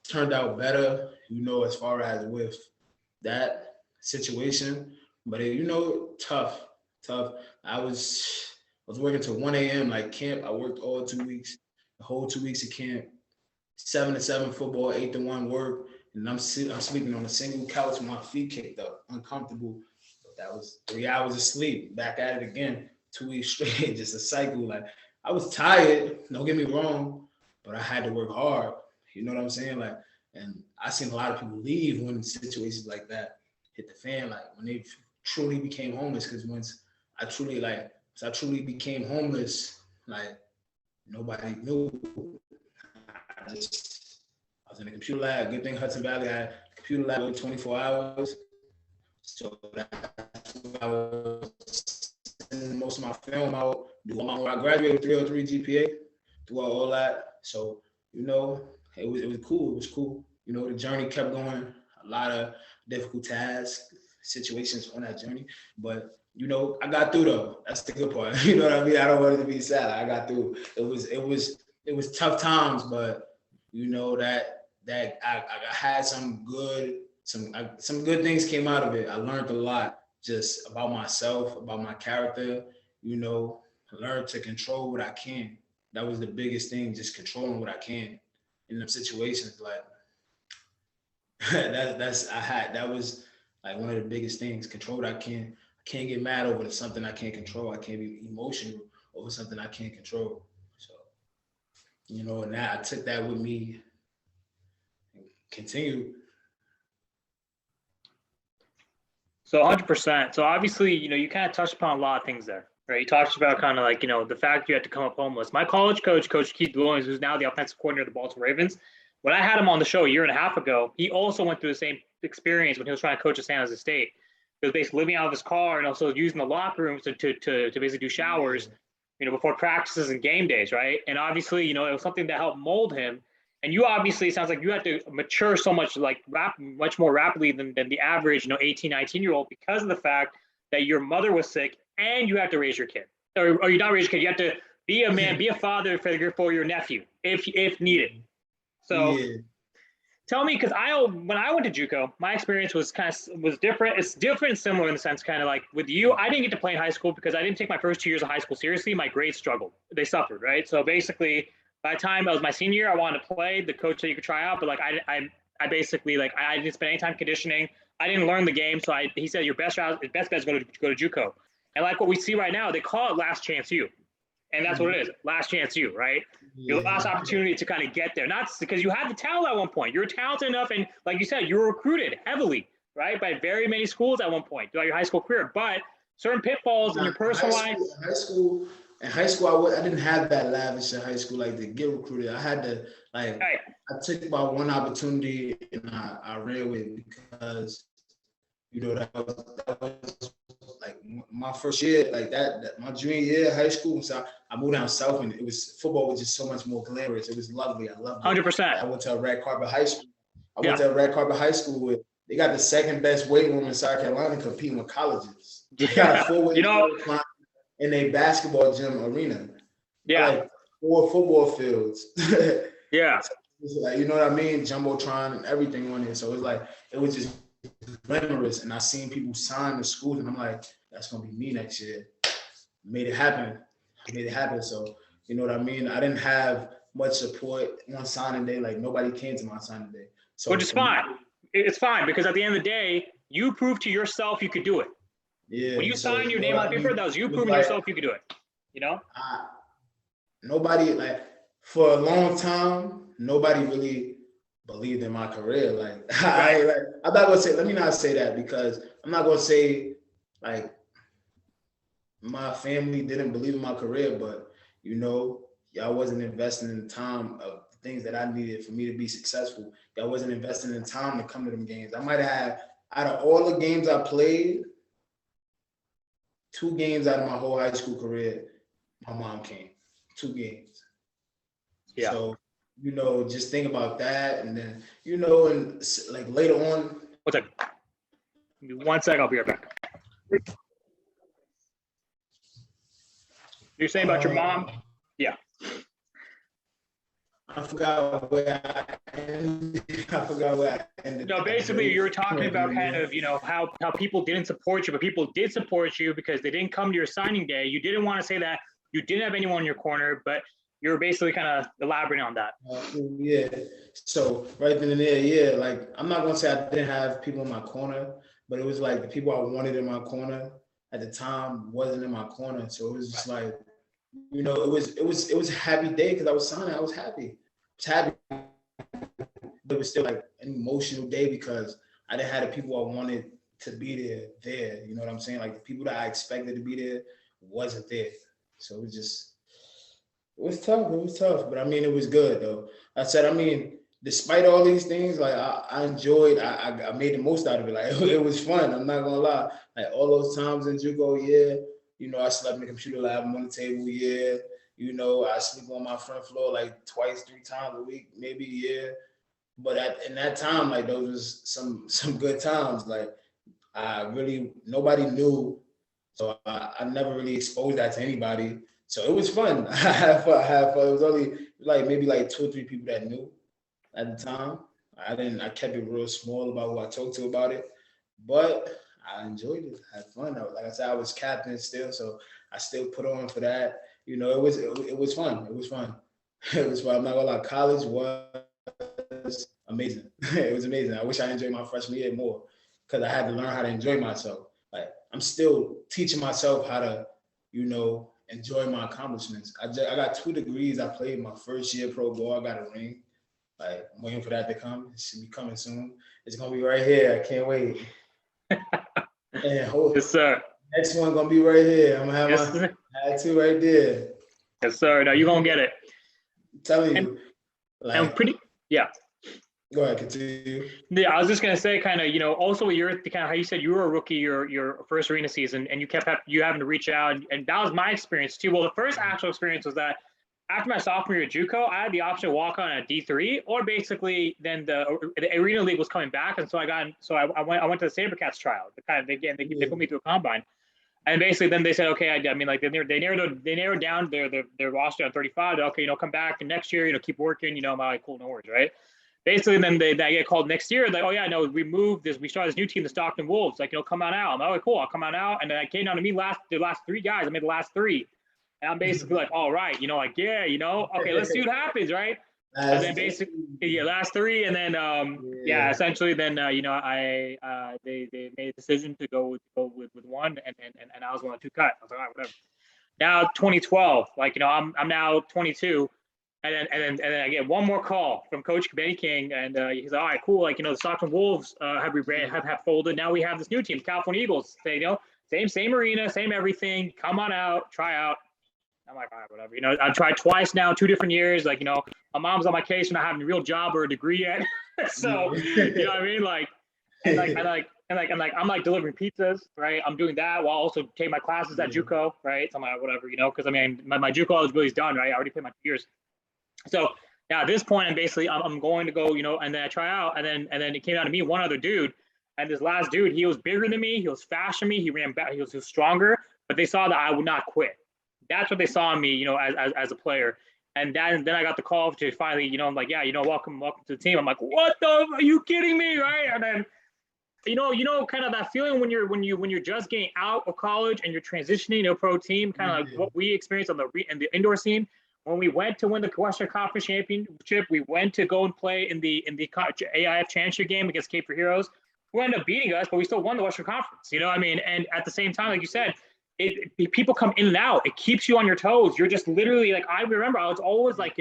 turned out better, you know, as far as with that situation. But it, you know, tough. I was working till 1 a.m. like camp. I worked all 2 weeks, the whole 2 weeks of camp, 7 to 7 football, 8 to 1 work. And I'm sleeping on a single couch with my feet kicked up, uncomfortable. But that was 3 hours of sleep. Back at it again, 2 weeks straight, just a cycle. Like I was tired, don't get me wrong, but I had to work hard. You know what I'm saying? Like, and I seen a lot of people leave when situations like that hit the fan, like when they truly became homeless. Because once I truly became homeless, like nobody knew. I was in a computer lab. Good thing Hudson Valley had a computer lab 24 hours. So that's where I was sending most of my film out. I graduated with 303 GPA throughout all that. So, you know, it was cool. It was cool. You know, the journey kept going. A lot of difficult tasks, situations on that journey. But, you know, I got through though. That's the good part. You know what I mean? I don't want it to be sad. I got through. It was tough times, but you know that I had some good things came out of it. I learned a lot just about myself, about my character. You know, I learned to control what I can. That was the biggest thing, just controlling what I can in them situations. Like that was like one of the biggest things. Control what I can. I can't get mad over something I can't control. I can't be emotional over something I can't control. So, you know, and I took that with me and continued. So 100%. So obviously, you know, you kind of touched upon a lot of things there, right? You talked about kind of like, you know, the fact you had to come up homeless. My college coach, Coach Keith Williams, who's now the offensive coordinator of the Baltimore Ravens, when I had him on the show a year and a half ago, he also went through the same experience when he was trying to coach at San Jose State. He was basically living out of his car and also using the locker rooms to basically do showers, you know, before practices and game days, right? And obviously, you know, it was something that helped mold him. And you obviously, it sounds like you had to mature so much, like much more rapidly than the average, you know, 18, 19-year-old, because of the fact that your mother was sick and you had to raise your kid. Or you not raise your kid, you had to be a man, be a father figure for your nephew if needed. So tell me, because when I went to JUCO, my experience was was different. It's different and similar in the sense, kind of like with you. I didn't get to play in high school because I didn't take my first 2 years of high school seriously. My grades struggled; they suffered, right? So basically, by the time it was my senior year, I wanted to play. The coach said you could try out, but like I basically like I didn't spend any time conditioning. I didn't learn the game, so he said your best bet is go to JUCO. And like what we see right now, they call it last chance you. And that's what it is. Last chance you, right? Your last opportunity to kind of get there. Not because you had the talent at one point. You're talented enough. And like you said, you were recruited heavily, right? By very many schools at one point throughout your high school career. But certain pitfalls in your personal life. In high school, I didn't have that lavish in high school, like to get recruited. I had to, like, right. I took my one opportunity and I ran with it because, you know, that was like my first year, like that my junior year of high school. So I moved down south, and football was just so much more glamorous. It was lovely. I loved it. 100%. I went to a red carpet high school. Went to a red carpet high school with, they got the second best weight room in South Carolina competing with colleges. They got a full weight room in a basketball gym arena. Yeah. Like 4 football fields. Yeah. So like, you know what I mean? Jumbotron and everything on it. So it was just glamorous, and I seen people sign the schools, and I'm like, that's gonna be me next year. Made it happen. So you know what I mean? I didn't have much support on signing day. Like nobody came to my signing day. So which is fine. It's fine because at the end of the day, you proved to yourself you could do it. Yeah. When you signed your name on paper, that was you proving yourself you could do it. You know? Nobody, like, for a long time, nobody really believed in my career. Like, right. I'm not gonna say, let me not say that, because I'm not gonna say like my family didn't believe in my career, but you know, y'all wasn't investing in the time of the things that I needed for me to be successful. Y'all wasn't investing in time to come to them games. I might have had, out of all the games I played, 2 games out of my whole high school career, my mom came. 2 games. Yeah. So, you know, just think about that. And then, you know, and like later on. What's up? Give me 1 second, I'll be right back. You're saying about your mom? Yeah. I forgot where I ended. No, basically you were talking about kind of, you know, how people didn't support you, but people did support you because they didn't come to your signing day. You didn't want to say that you didn't have anyone in your corner, but you're basically kind of elaborating on that. Yeah. So right then and there, yeah, like I'm not gonna say I didn't have people in my corner, but it was like the people I wanted in my corner at the time wasn't in my corner. So it was just like, you know, it was a happy day because I was signing. I was happy. But it was still like an emotional day because I didn't have the people I wanted to be there. You know what I'm saying? Like the people that I expected to be there wasn't there. So it was tough. But I mean, it was good though. I said, I mean, despite all these things, like I enjoyed, I made the most out of it. Like it was fun. I'm not gonna lie. Like all those times in JUCO, yeah, you know, I slept in the computer lab, I'm on the table, yeah. You know, I sleep on my front floor like 2-3 times a week, maybe, yeah. But in that time, like those was some good times. Like nobody knew, so I never really exposed that to anybody. So it was fun. I had fun. It was only like maybe like 2 or 3 people that knew at the time. I kept it real small about who I talked to about it, but I enjoyed it. I had fun. Like I said, I was captain still, so I still put on for that. You know, it was fun. It was fun. It was fun. I'm not gonna lie. College was amazing. It was amazing. I wish I enjoyed my freshman year more because I had to learn how to enjoy myself. Like I'm still teaching myself how to, you know, enjoy my accomplishments. I got 2 degrees. I played my first year pro ball. I got a ring. Like I'm waiting for that to come. It should be coming soon. It's gonna be right here. I can't wait. And yes, sir. Next one gonna be right here. I'm gonna have I had 2 right there. Yes, sir. No, you're gonna get it. I'm telling you. I'm pretty. Yeah. Go ahead, continue. Yeah, I was just gonna say, kind of, you know, also you're kind of how you said you were a rookie your first arena season, and you having to reach out, and that was my experience too. Well, the first actual experience was that after my sophomore year at JUCO, I had the option to walk on at D3, or basically then the arena league was coming back, and so I went to the SaberCats trial. They put me through a combine. And basically, then they said, okay, I mean, like they narrowed down their roster at 35. Okay, come back next year, keep working. I'm like, cool, no worries, right? Basically, then they get called next year. Like, oh yeah, no, we moved this. We started this new team, the Stockton Wolves. Like, come on out. I'm like, okay, cool, I'll come on out. And then it came down to me the last three guys. I made the last three, and I'm basically like, all right, like, yeah, okay, let's see what happens, right? And then basically, last three, and then essentially, then I they made a decision to go with one, and I was one of two cut. I was like, all right, whatever. Now 2012, like I'm now 22, and then I get one more call from Coach Benny King, and he's like, all right, cool, like the Stockton Wolves have folded. Now we have this new team, California Eagles. Say same arena, same everything. Come on out, try out. I'm like, all right, whatever. I've tried twice now, 2 different years. Like, my mom's on my case for not having a real job or a degree yet. So, you know what I mean? Like, and I'm like delivering pizzas, right? I'm doing that while also taking my classes at JUCO, right? So I'm like, whatever, because I mean, my JUCO eligibility is done, right? I already paid my years. So now at this point, I'm going to go, and then I try out, and then it came out to me, one other dude, and this last dude, he was bigger than me, he was faster than me, he ran back, he was stronger, but they saw that I would not quit. That's what they saw in me, as a player. And then I got the call to finally, I'm like, yeah, welcome to the team. I'm like, what the? Are you kidding me, right? And then, kind of that feeling when you're just getting out of college and you're transitioning to a pro team, kind of like what we experienced in the indoor scene. When we went to win the Western Conference Championship, we went to go and play in the AIF Championship game against Cape for Heroes. Who ended up beating us, but we still won the Western Conference. You know what I mean? And at the same time, like you said, people come in and out. It keeps you on your toes. You're just literally like, I remember I was always like,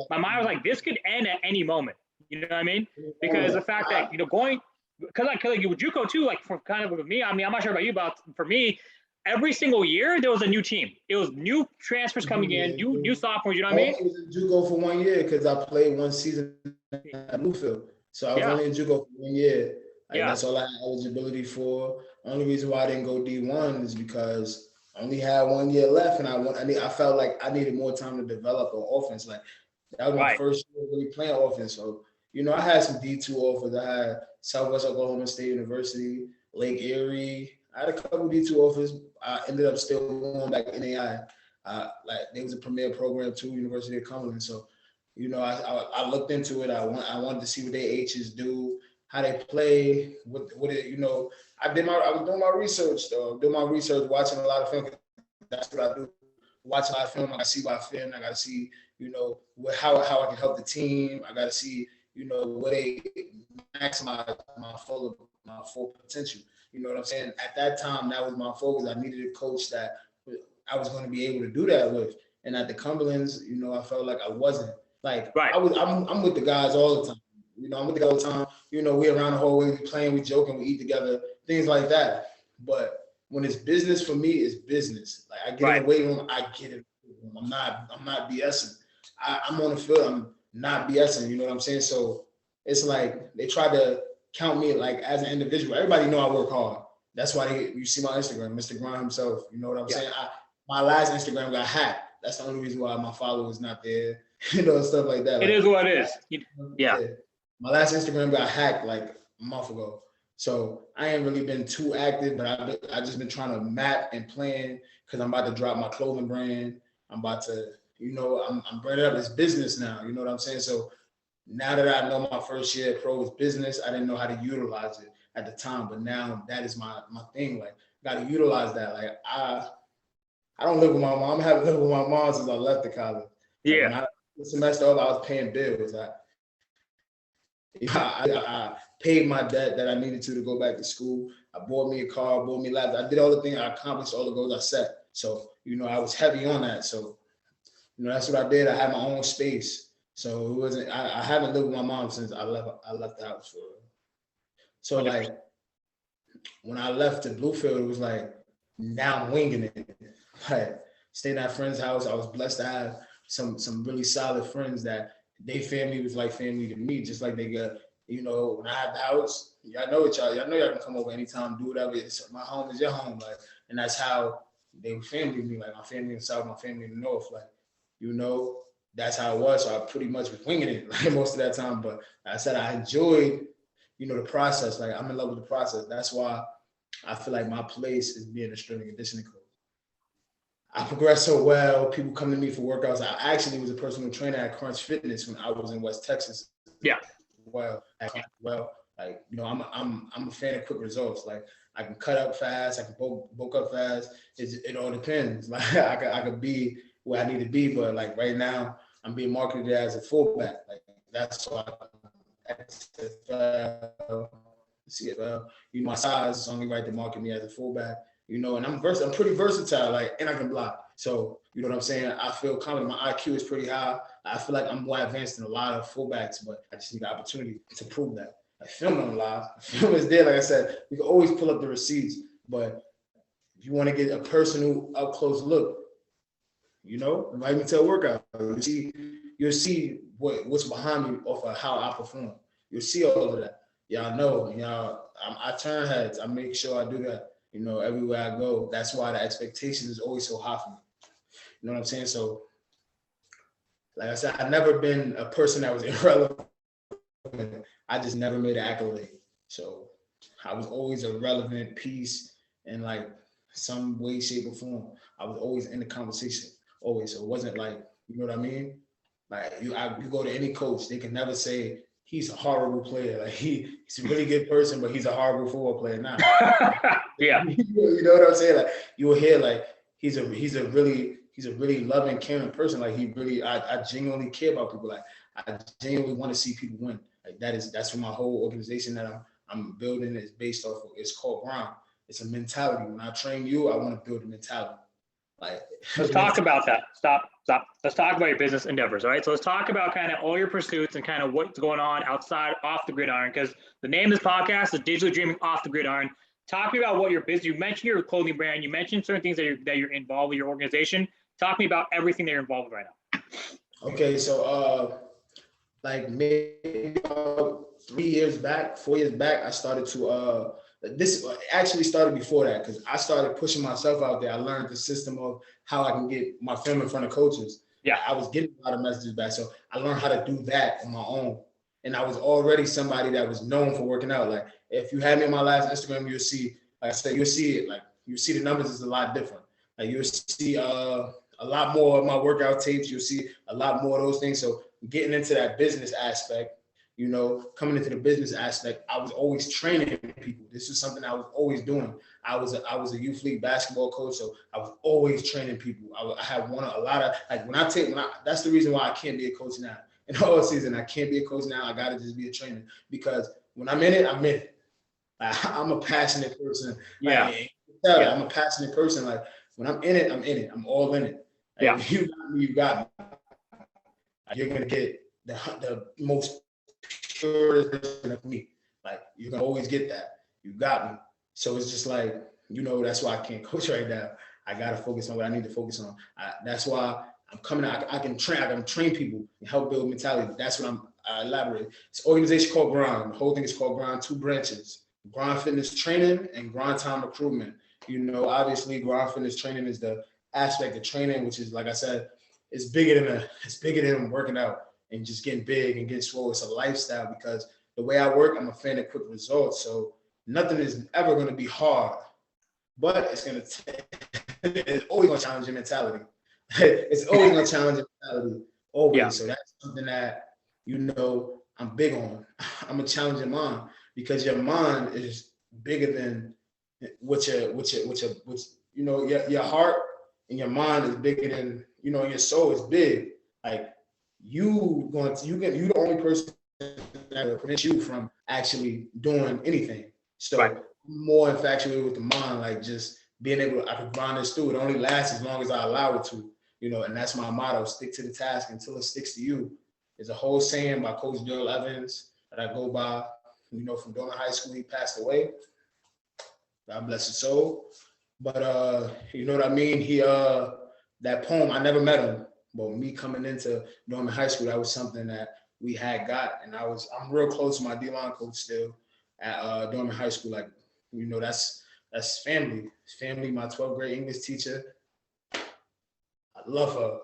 my mind was like, this could end at any moment. You know what I mean? Because the fact that, going, because like with JUCO too, like for kind of with me, I mean, I'm not sure about you, but for me, every single year there was a new team. It was new transfers coming in, new sophomores. You know what I mean? I was in JUCO for 1 year because I played one season at Bluefield, so I was only in JUCO for 1 year. Like, that's all I had eligibility for. Only reason why I didn't go D1 is because I only had 1 year left, and I felt like I needed more time to develop an offense. Like, that was my first year really playing offense. So, I had some D2 offers. I had Southwest Oklahoma State University, Lake Erie. I had a couple D2 offers. I ended up still going back NAI. Like, there was a premier program too, University of Cumberland. So, I looked into it. I wanted to see what their H's do, how they play, what it, I was doing my research though. Doing my research, watching a lot of film. That's what I do. Watch a lot of film. I gotta see what I fit. I gotta see, how I can help the team. I gotta see, where they maximize my full potential. You know what I'm saying? At that time, that was my focus. I needed a coach that I was going to be able to do that with. And at the Cumberlands, I felt like I wasn't. Like, I'm with the guys all the time. I'm with the guys all the time. We around the hallway, we playing, we joking, we eat together, things like that. But when it's business for me, it's business. Like, I get in the weight room, I get it. I'm not BSing. I'm on the field, I'm not BSing. You know what I'm saying? So it's like they try to count me like as an individual. Everybody know I work hard. That's why you see my Instagram, Mr. Grind himself. You know what I'm saying? My last Instagram got hacked. That's the only reason why my followers not there. Stuff like that. It is what it is. Yeah. My last Instagram got hacked like a month ago. So I ain't really been too active, but I just been trying to map and plan because I'm about to drop my clothing brand. I'm about to, I'm bringing up as business now. You know what I'm saying? So now that I know my first year pro is business, I didn't know how to utilize it at the time, but now that is my thing. Like, got to utilize that. Like, I don't live with my mom. I haven't lived with my mom since I left the college. Yeah. When the semester over, I was paying bills. I paid my debt that I needed to go back to school. I bought me a car, bought me laptops. I did all the things. I accomplished all the goals I set. So, I was heavy on that. So, that's what I did. I had my own space. So it wasn't. I haven't lived with my mom since I left the house for real. So 100%. Like, when I left to Bluefield, it was like, now I'm winging it. Like, staying at a friend's house. I was blessed to have some really solid friends that their family was like family to me, just like they got, when I had the house, y'all know y'all can come over anytime, do whatever. My home is your home. Like, and that's how they were family to me. Like, my family in the South, my family in the North. Like, that's how it was. So I pretty much was winging it like most of that time. But like I said, I enjoyed, the process. Like, I'm in love with the process. That's why I feel like my place is being a strength and conditioning coach. I progressed so well. People come to me for workouts. I actually was a personal trainer at Crunch Fitness when I was in West Texas. Yeah. Well, like, you know, I'm a fan of quick results. Like, I can cut up fast, I can bulk up fast. It all depends. Like, I could be where I need to be, but like right now, I'm being marketed as a fullback. Like, that's why XFL, CFL. You know, my size is only right to market me as a fullback. You know, and I'm pretty versatile, like, and I can block. So, you know what I'm saying? I feel confident. My IQ is pretty high. I feel like I'm more advanced than a lot of fullbacks, but I just need the opportunity to prove that. I film on live. The film is there. Like I said, we can always pull up the receipts, but if you want to get a personal up close look, you know, invite me to a workout. You'll see what's behind me off of how I perform. You'll see all of that. Y'all know, I turn heads. I make sure I do that. You know, everywhere I go. That's why the expectation is always so high for me. You know what I'm saying? So, like I said, I've never been a person that was irrelevant. I just never made an accolade. So I was always a relevant piece in like some way, shape, or form. I was always in the conversation, always. So it wasn't like, you know what I mean? Like you go to any coach, they can never say he's a horrible player. Like he's a really good person, but he's a horrible football player now. Yeah. You know what I'm saying? Like you will hear like he's a really loving, caring person. Like I genuinely care about people. Like I genuinely want to see people win. Like that's what my whole organization that I'm building is based off of. It's called Grind. It's a mentality. When I train you, I want to build a mentality. Like let's talk about that. Stop. Let's talk about your business endeavors. All right. So let's talk about kind of all your pursuits and kind of what's going on outside off the gridiron. Because the name of this podcast is Digitally Dreaming Off the Gridiron. Talk to me about what your business. You mentioned your clothing brand. You mentioned certain things that you're involved with your organization. Talk to me about everything that you're involved with right now. Okay, so like maybe 4 years back, I started to this actually started before that because I started pushing myself out there. I learned the system of how I can get my film in front of coaches. Yeah, I was getting a lot of messages back, so I learned how to do that on my own. And I was already somebody that was known for working out. Like if you had me on my last Instagram, you'll see, like I said, you'll see it. Like you see the numbers is a lot different. Like you'll see a lot more of my workout tapes. You'll see a lot more of those things. So getting into that business aspect, you know, coming into the business aspect, I was always training people. This is something I was always doing. I was a youth league basketball coach, so I was always training people. I had a lot of like that's the reason why I can't be a coach now. In all season, I can't be a coach now. I gotta just be a trainer because when I'm in it, I'm in it. Like, I'm a passionate person. Yeah. Like, I'm a passionate person. Like when I'm in it, I'm in it. I'm all in it. Like, yeah. If you got me, you got me. You're gonna get the most pure version of me. Like you're gonna always get that. You got me. So it's just like, you know, that's why I can't coach right now. I gotta focus on what I need to focus on. That's why I'm coming out. I can train people and help build mentality. That's what I elaborate. It's an organization called Grind. The whole thing is called Grind, 2 branches. Grind Fitness Training and Grind Time Recruitment. You know, obviously Grind Fitness Training is the aspect of training, which is, like I said, it's bigger than working out and just getting big and getting swole. It's a lifestyle because the way I work, I'm a fan of quick results. So nothing is ever going to be hard, but it's always going to challenge your mentality. It's always going to challenge your mentality, always. Yeah. So that's something that, you know, I'm big on. I'm a challenge your mind because your mind is bigger than you know, your heart and your mind is bigger than, you know, your soul is big. Like you're the only person that will prevent you from actually doing anything. So right. I'm more infatuated with the mind, like just being able to, I can grind this through. It only lasts as long as I allow it to, you know, and that's my motto, stick to the task until it sticks to you. There's a whole saying by Coach Daryl Evans that I go by, you know, from Dorman High School. He passed away. God bless his soul. But you know what I mean? He that poem, I never met him, but me coming into Dorman High School, that was something that we had got. And I'm real close to my D-line coach still at Dorman High School. Like, you know, that's family. It's family, my 12th grade English teacher. I love her.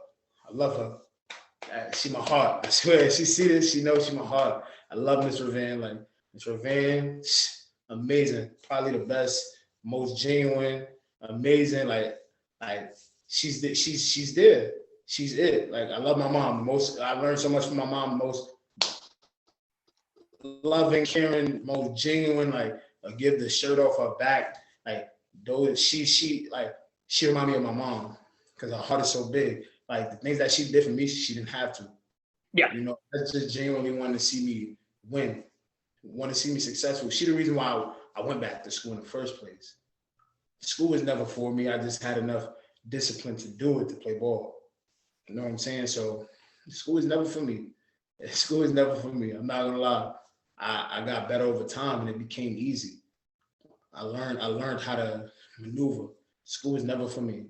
She my heart. I swear, she see this, she knows she my heart. I love Miss Ravan. Like, Miss Ravan, amazing. Probably the best most genuine, amazing. Like she's there. She's it. Like I love my mom. I learned so much from my mom. Most loving, caring, most genuine. Like give the shirt off her back. Like those. She reminded me of my mom because her heart is so big. Like the things that she did for me, she didn't have to. Yeah. You know, I just genuinely wanted to see me win, want to see me successful. She the reason why I went back to school in the first place. School was never for me. I just had enough discipline to do it, to play ball. You know what I'm saying? So school is never for me. School is never for me. I'm not gonna lie. I got better over time and it became easy. I learned how to maneuver. School is never for me.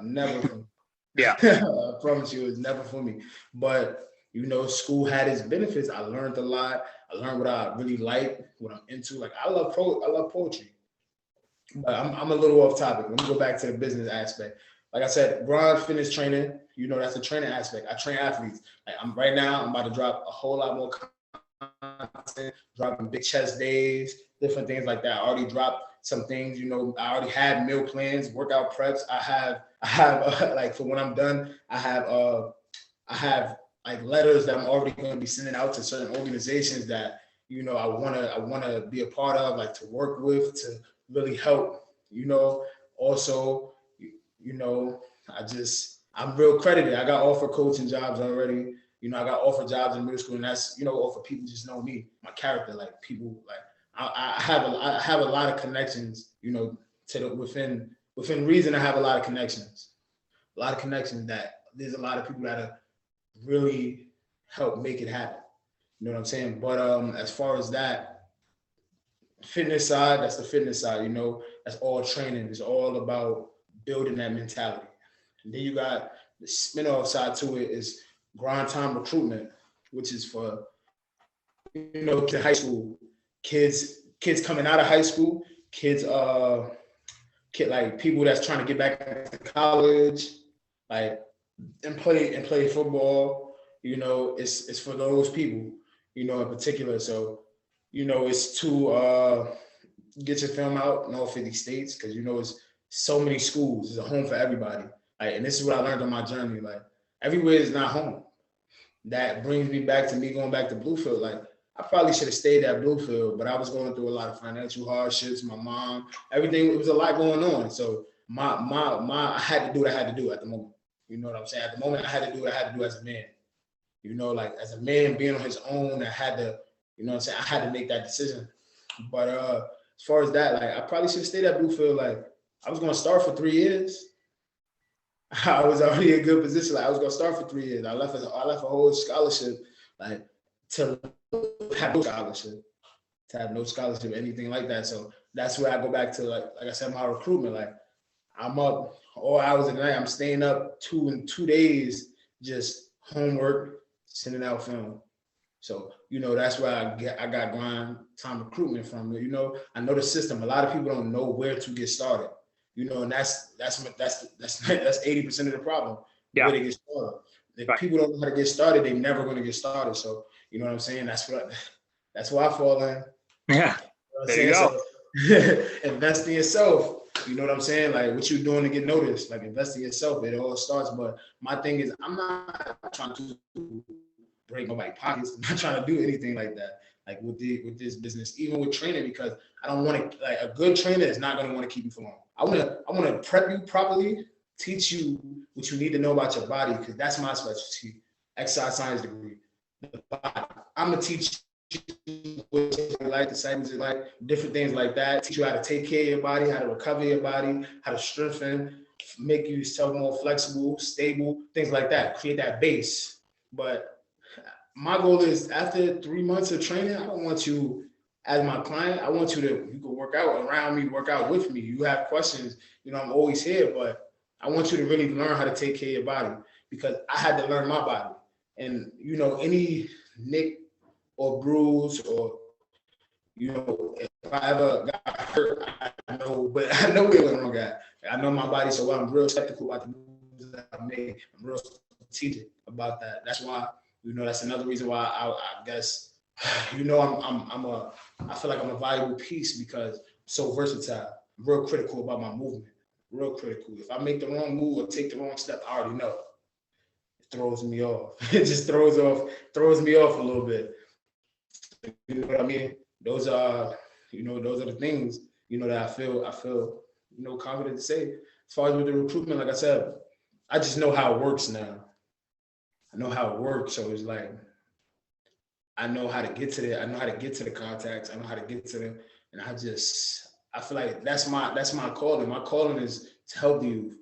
Never for me. Yeah. I promise you, it's never for me. But you know, school had its benefits. I learned a lot. I learned what I really like, what I'm into. Like I love poetry. But I'm a little off topic. Let me go back to the business aspect. Like I said, grind, fitness training. You know, that's the training aspect. I train athletes. Like I'm about to drop a whole lot more content, dropping big chest days, different things like that. I already dropped some things. You know, I already had meal plans, workout preps. I have like for when I'm done, I have like letters that I'm already going to be sending out to certain organizations that you know I wanna be a part of, like to work with, to really help. You know, also, you know, I'm real credited. I got offered coaching jobs already. You know, I got offered jobs in middle school, and that's offer people just know me, my character, like people like. I have a lot of connections, you know, within reason. I have a lot of connections, that there's a lot of people that are really help make it happen. You know what I'm saying? But as far as that fitness side, that's the fitness side. You know, that's all training. It's all about building that mentality. And then you got the spin-off side to it is grind time recruitment, which is for to high school kids coming out of high school, like people that's trying to get back to college, like and play football. You know, it's for those people, you know, in particular. So, you know, it's to get your film out in all 50 states because you know it's so many schools. It's a home for everybody. Like, and this is what I learned on my journey. Like, everywhere is not home. That brings me back to me going back to Bluefield. Like, I probably should have stayed at Bluefield, but I was going through a lot of financial hardships. My mom, everything. It was a lot going on. So I had to do what I had to do at the moment. You know what I'm saying? At the moment, I had to do what I had to do as a man. You know, like as a man being on his own, I had to, you know what I'm saying? I had to make that decision. But as far as that, like I probably should have stayed at Bluefield. Like I was going to start for 3 years. I was already in a good position. Like I was going to start for 3 years. I left a whole scholarship, like to have no scholarship, anything like that. So that's where I go back to, like I said, my recruitment. Like I'm up all hours of the night. I'm staying up 2 days, just homework, sending out film. So, you know, that's where I got grind time recruitment from. You know, I know the system. A lot of people don't know where to get started. You know, and that's 80% of the problem. Yeah. Where to get started. If people don't know how to get started, they're never going to get started. So, you know what I'm saying? That's why I fall in. Yeah. There you go. So, invest in yourself. You know what I'm saying? Like what you're doing to get noticed. Like invest in yourself. It all starts. But my thing is, I'm not trying to break nobody's pockets. I'm not trying to do anything like that. Like with this business, even with training, because I don't want to. Like a good trainer is not going to want to keep you for long. I want to prep you properly, teach you what you need to know about your body, because that's my specialty. Exercise science degree. I'm gonna teach you what you like, the cycles you like, different things like that. Teach you how to take care of your body, how to recover your body, how to strengthen, make yourself more flexible, stable, things like that. Create that base. But my goal is after 3 months of training, I don't want you as my client. I want you can work out around me, work out with me. You have questions, you know, I'm always here, but I want you to really learn how to take care of your body because I had to learn my body. And, you know, any nick or bruise or, you know, if I ever got hurt, I know where the wrong at. I know my body, so I'm real skeptical about the moves that I make. I'm real strategic about that. That's why, you know, that's another reason why I guess, you know, I feel like I'm a valuable piece because I'm so versatile. real critical about my movement. Real critical. If I make the wrong move or take the wrong step, I already know. It throws me off. It just throws me off a little bit. You know what I mean? Those are the things, that I feel, confident to say. As far as with the recruitment, like I said, I just know how it works now. I know how it works. So it's like, I know how to get to the, I know how to get to the contacts. I know how to get to them. And I feel like that's my calling. My calling is to help the youth.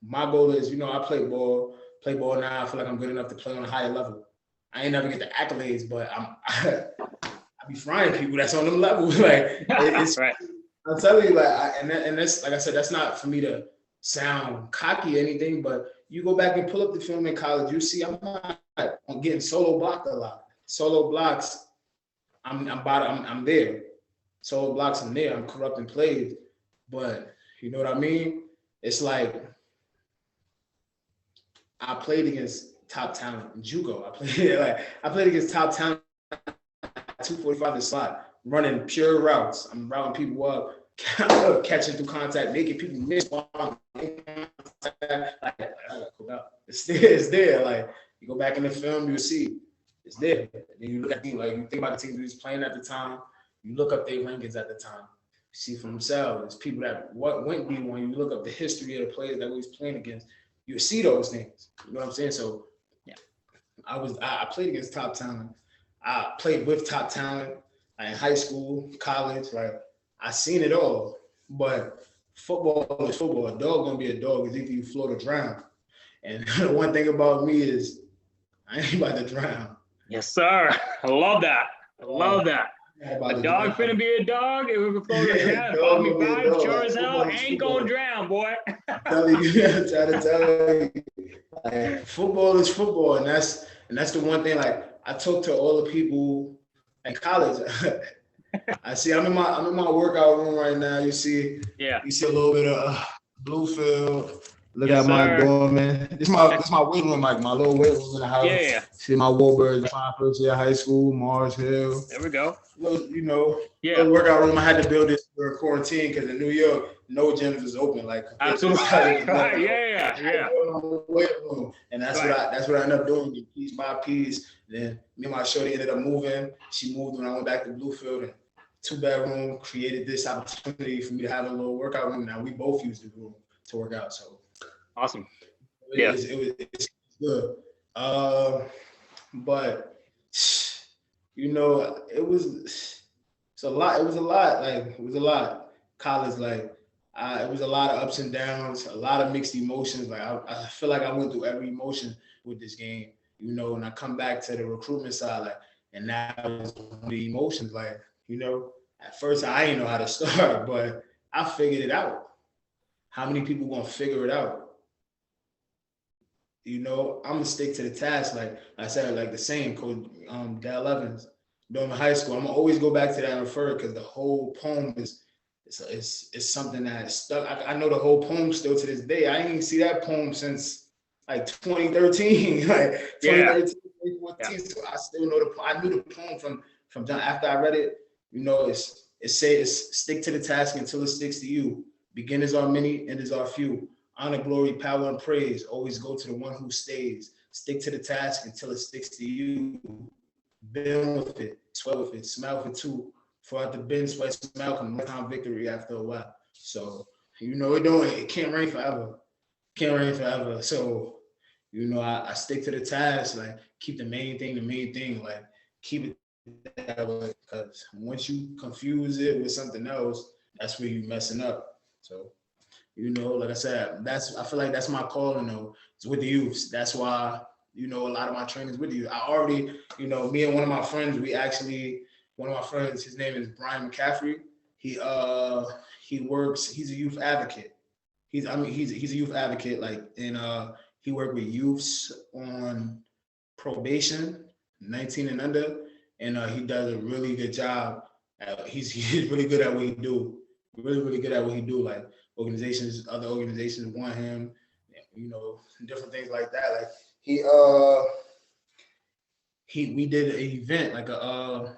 My goal is, I play ball now. I feel like I'm good enough to play on a higher level. I ain't never get the accolades, but I be frying people that's on them levels. Like it's right. I'm telling you, like, and that's, like I said, that's not for me to sound cocky or anything, but you go back and pull up the film in college, you see I'm getting solo blocked a lot. Solo blocks, I'm there. Solo blocks, I'm there. I'm corrupting plays, but you know what I mean? It's like I played against top talent in JUCO. I played against top talent at 245 the slot, running pure routes. I'm routing people up, catching through contact, making people miss. It's there. Like, you go back in the film, you'll see it's there. And you look at you think about the teams we was playing at the time. You look up their rankings at the time. You see for themselves. It's people that went D1. You look up the history of the players that we was playing against. You see those things. You know what I'm saying? So, yeah, I played against top talent. I played with top talent in high school, college. Like, I seen it all. But football is football. A dog gonna be a dog. It's either you float or drown. And the one thing about me is I ain't about to drown. Yes, sir. I love that. A dog finna be a dog. If we float or drown, call me Bob. Sure as hell, ain't gonna drown, boy. I'm trying to tell you. Like, football is football, and that's the one thing. Like, I talk to all the people in college. I see. I'm in my workout room right now. You see. Yeah. You see a little bit of blue field. Look Yes, at my sir. dorm. This my weight room, like my little weight room in the house. Yeah. See my Warbirds, my first year of high school, Mars Hill. There we go. Yeah. Workout room. I had to build this during quarantine because in New York, no gyms was open. Like, absolutely. Right. Yeah. And that's what I ended up doing. Piece by piece. Then me and my shorty ended up moving. She moved when I went back to Bluefield, and 2-bedroom created this opportunity for me to have a little workout room. Now we both use the room to work out. So awesome. It's good. But it was a lot. It was a lot. College, it was a lot of ups and downs, a lot of mixed emotions. Like, I feel like I went through every emotion with this game, and I come back to the recruitment side, and now it's the emotions, at first I didn't know how to start, but I figured it out. How many people gonna figure it out? I'm gonna stick to the task. Like I said, like the same Coach Dal Evans during high school. I'm gonna always go back to that and refer because the whole poem is something that stuck. I know the whole poem still to this day. I ain't see that poem since 2013, 2013, 2014. So I still know I knew the poem from John. After I read it, it says stick to the task until it sticks to you. Beginners are many, enders are few. Honor, glory, power, and praise. Always go to the one who stays. Stick to the task until it sticks to you. Bend with it, sweat with it, smile with it too. For at the bend, sweat, smile, come lifetime victory after a while. So, it can't rain forever. So, I stick to the task, keep the main thing, keep it that way. Because once you confuse it with something else, that's where you're messing up. So, like I said, I feel like that's my calling though. It's with the youths. That's why, a lot of my trainings with you. I already, me and one of my friends, his name is Brian McCaffrey. He works, he's a youth advocate. He's a youth advocate, and he worked with youths on probation, 19 and under, and he does a really good job. He's really good at what he do. Really good at what he do. Like, other organizations want him, different things like that. We did an event, a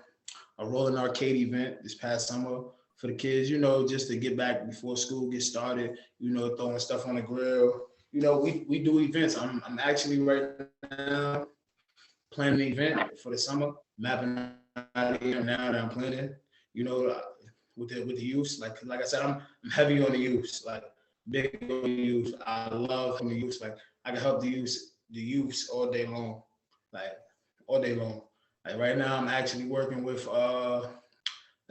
rolling arcade event this past summer for the kids, you know, just to get back before school gets started, you know, throwing stuff on the grill. You know, we do events. I'm actually right now planning an event for the summer, mapping out here now that I'm planning, you know, with the youth. Like I said, I'm heavy on the youth, like big on the youth. I love from the youth. Like I can help the youth all day long, like all day long. Like right now, I'm actually working with a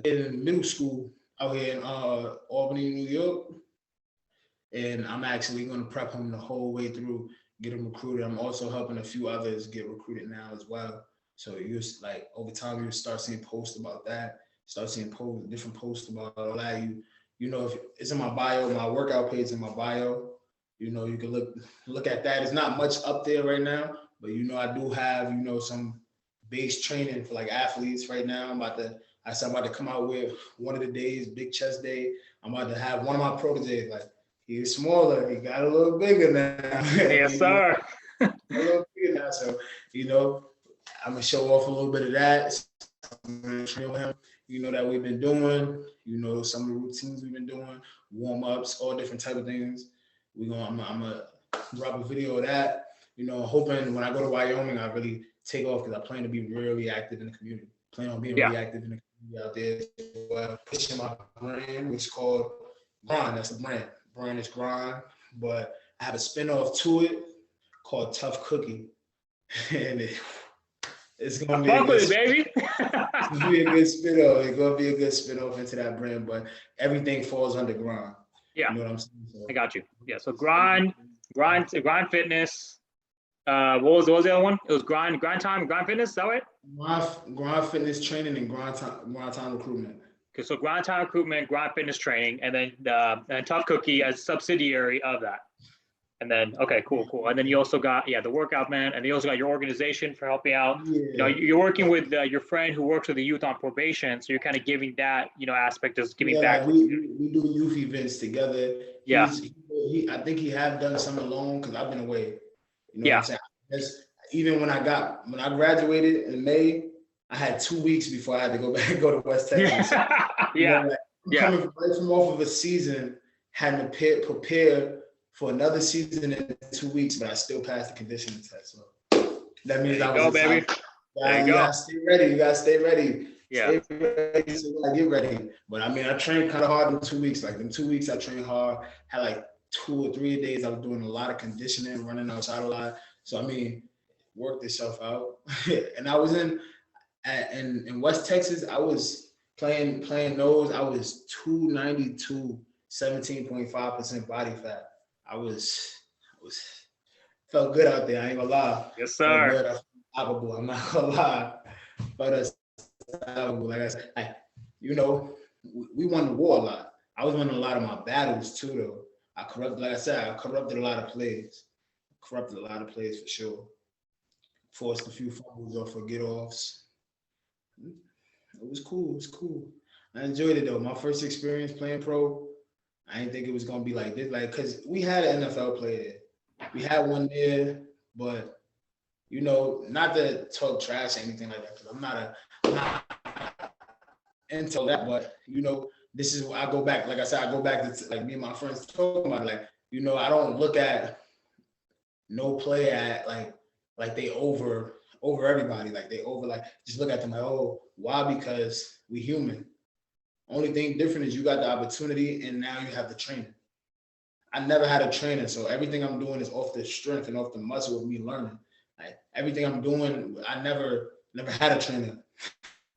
kid in middle school out here in Albany, New York, and I'm actually going to prep him the whole way through, get him recruited. I'm also helping a few others get recruited now as well. So you like over time you start seeing posts about that, start seeing different posts about all that. You know, if it's in my bio, my workout page in my bio. You know, you can look at that. It's not much up there right now, but you know, I do have, you know, some base training for like athletes right now. I'm about to come out with one of the days, big chest day. I'm about to have one of my proteges, like he's smaller, he got a little bigger now. Yes, sir. A little bigger now. So, you know, I'm gonna show off a little bit of that. I'm gonna train with him, you know, that we've been doing, you know, some of the routines we've been doing, warm-ups, all different type of things. I'm gonna drop a video of that, you know, hoping when I go to Wyoming, I really take off because I plan to be really active in the community. Plan on being really active in the community out there as well. Pushing my brand, which is called Grind. That's the brand. Brand is Grind, but I have a spinoff to it called Tough Cookie, and it's gonna be a good baby. It's gonna be a good spinoff. It's gonna be a good spinoff into that brand, but everything falls under Grind. Yeah, you know what I'm saying. So, I got you. Yeah, so grind fitness. What was the other one? It was grind time, grind fitness. Is that right? Grind fitness training and grind time recruitment. Okay, so grind time recruitment, grind fitness training, and then and Tough Cookie as subsidiary of that. And then okay, cool. And then you also got the workout man, and you also got your organization for helping out. Yeah. You know, you're working with your friend who works with the youth on probation, so you're kind of giving that aspect of giving back. We do youth events together. Yeah. I think he have done some alone because I've been away. You know yeah. what I'm saying? Even when I graduated in May, I had 2 weeks before I had to go to West Texas. Yeah. Coming right from off of a season, having to prepare for another season in 2 weeks, but I still passed the conditioning test. So that means I was baby. You gotta stay ready. You gotta stay ready. Yeah. Stay ready so I get ready. But I mean, I trained kind of hard in 2 weeks. Like in 2 weeks, I trained hard. Had like 2 or 3 days. I was doing a lot of conditioning, running outside a lot. So I mean, worked itself out. And I was in West Texas. I was playing those. I was 292, 17.5% body fat. I was felt good out there. I ain't gonna lie. Yes, sir. Felt good. I felt unstoppable. I'm not gonna lie. But unstoppable. Like I said, you know, we won the war a lot. I was winning a lot of my battles too, though. I corrupted a lot of plays. Corrupted a lot of plays for sure. Forced a few fumbles or forget offs. It was cool. It was cool. I enjoyed it though. My first experience playing pro, I didn't think it was gonna be like this. Like, cause we had an NFL player. We had one there, but you know, not to talk trash or anything like that, because I'm not into that, but you know, this is where I go back. Like I said, I go back to like me and my friends talking about, like, you know, I don't look at no play at like they over everybody. Like they over, like, just look at them like, oh, why? Because we human. Only thing different is you got the opportunity and now you have the training. I never had a trainer, so everything I'm doing is off the strength and off the muscle of me learning. Like everything I'm doing, I never had a trainer.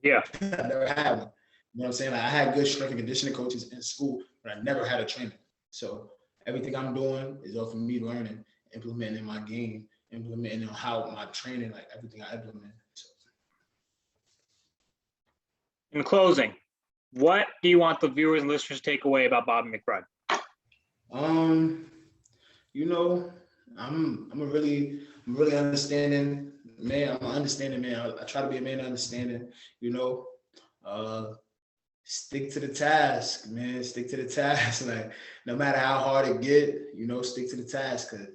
Yeah. I never had one. You know what I'm saying? Like, I had good strength and conditioning coaches in school, but I never had a trainer. So everything I'm doing is off of me learning, implementing in my game, implementing in how my training, like everything I implement. So. In closing, what do you want the viewers and listeners to take away about Bobby McBride? You know, I'm really understanding man. I'm an understanding man. I try to be a man of understanding. You know, stick to the task, man. Stick to the task. Like no matter how hard it get, you know, stick to the task. Cause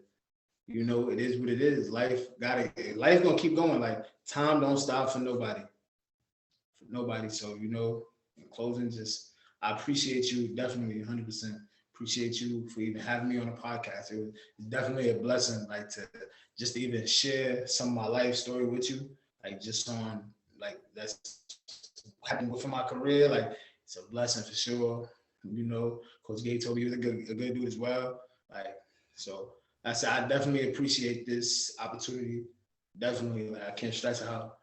you know it is what it is. Life gonna keep going. Like time don't stop for nobody. So you know, in closing, just I appreciate you definitely 100%. Appreciate you for even having me on the podcast. It was definitely a blessing, like to just even share some of my life story with you, like just on like that's happened within my career. Like it's a blessing for sure. You know, Coach Gay told me he was a good dude as well. Like so, I definitely appreciate this opportunity. Definitely, like I can't stress how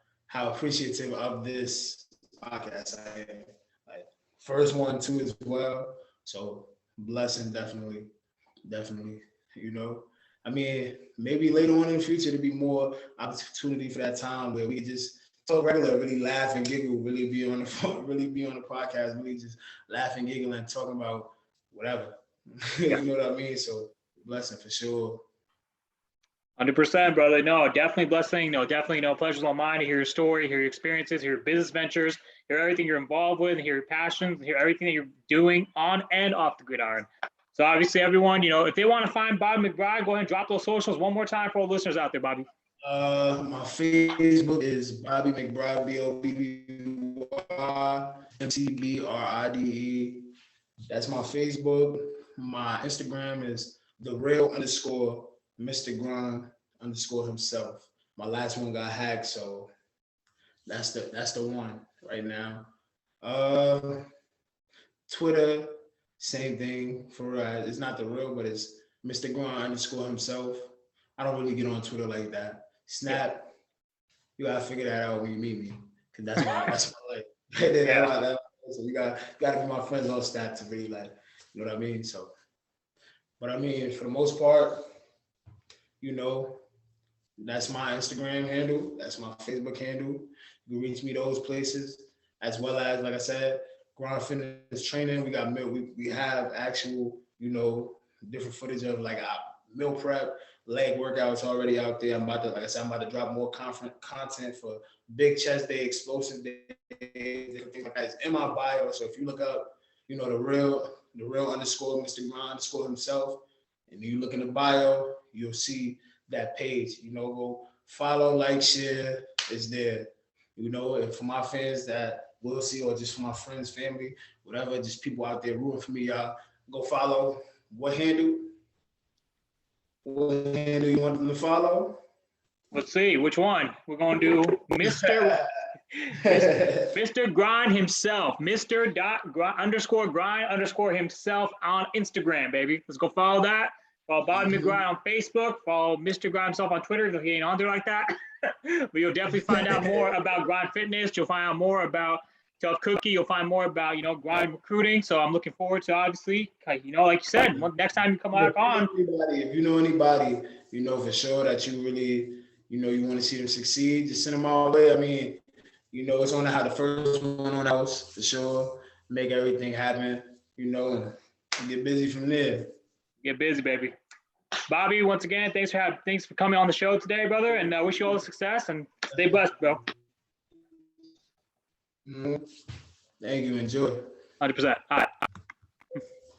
appreciative of this podcast I am. Like first one too as well. So blessing, definitely. You know, I mean, maybe later on in the future to be more opportunity for that time where we just talk regular, really laugh and giggle, really be on the phone, really be on the podcast, really just laugh and giggle and talk about whatever. Yeah. You know what I mean? So blessing for sure. 100%, brother. No, definitely blessing. No, definitely no pleasure's all mine to hear your story, hear your experiences, hear your business ventures, hear everything you're involved with, hear your passions, hear everything that you're doing on and off the gridiron. So obviously, everyone, if they want to find Bobby McBride, go ahead and drop those socials one more time for all listeners out there, Bobby. My Facebook is Bobby McBride, BOBBYMCBRIDE. That's my Facebook. My Instagram is the real_Mr. Grind _himself. My last one got hacked, so that's the one right now. Twitter, same thing for it's not the real, but it's Mr. Grind _himself. I don't really get on Twitter like that. Snap, you gotta figure that out when you meet me, cause that's my life. So you gotta be my friends on Snap to really like, you know what I mean? So, but I mean, for the most part, that's my Instagram handle, that's my Facebook handle. You can reach me those places, as well as, like I said, Grind Fitness Training. We have actual, different footage of like meal prep, leg workouts already out there. I'm about to drop more content for big chest day, explosive day, different things like that. It's in my bio. So if you look up, the real _Mr. Grind _himself, and you look in the bio, you'll see that page. Go follow, like, share. It's there. And for my fans that will see, or just for my friends, family, whatever, just people out there rooting for me, y'all, go follow. What handle you want them to follow? Let's see, which one? We're going to do Mr. Grind himself, Mr._Grind_ himself on Instagram, baby. Let's go follow that. Follow Bobby McBride on Facebook. Follow Mr. Grind himself on Twitter if he ain't on there like that. But you'll definitely find out more about Grind Fitness. You'll find out more about Tough Cookie. You'll find more about, Grind recruiting. So I'm looking forward to, obviously, like you said, next time you come back on. If you know anybody, for sure that you really, you want to see them succeed, just send them our way. I mean, it's on how the first one on the house for sure. Make everything happen, and get busy from there. Get busy, baby. Bobby, once again, thanks for coming on the show today, brother, and I wish you all the success and stay blessed, bro. Thank you. Enjoy. 100%. All right.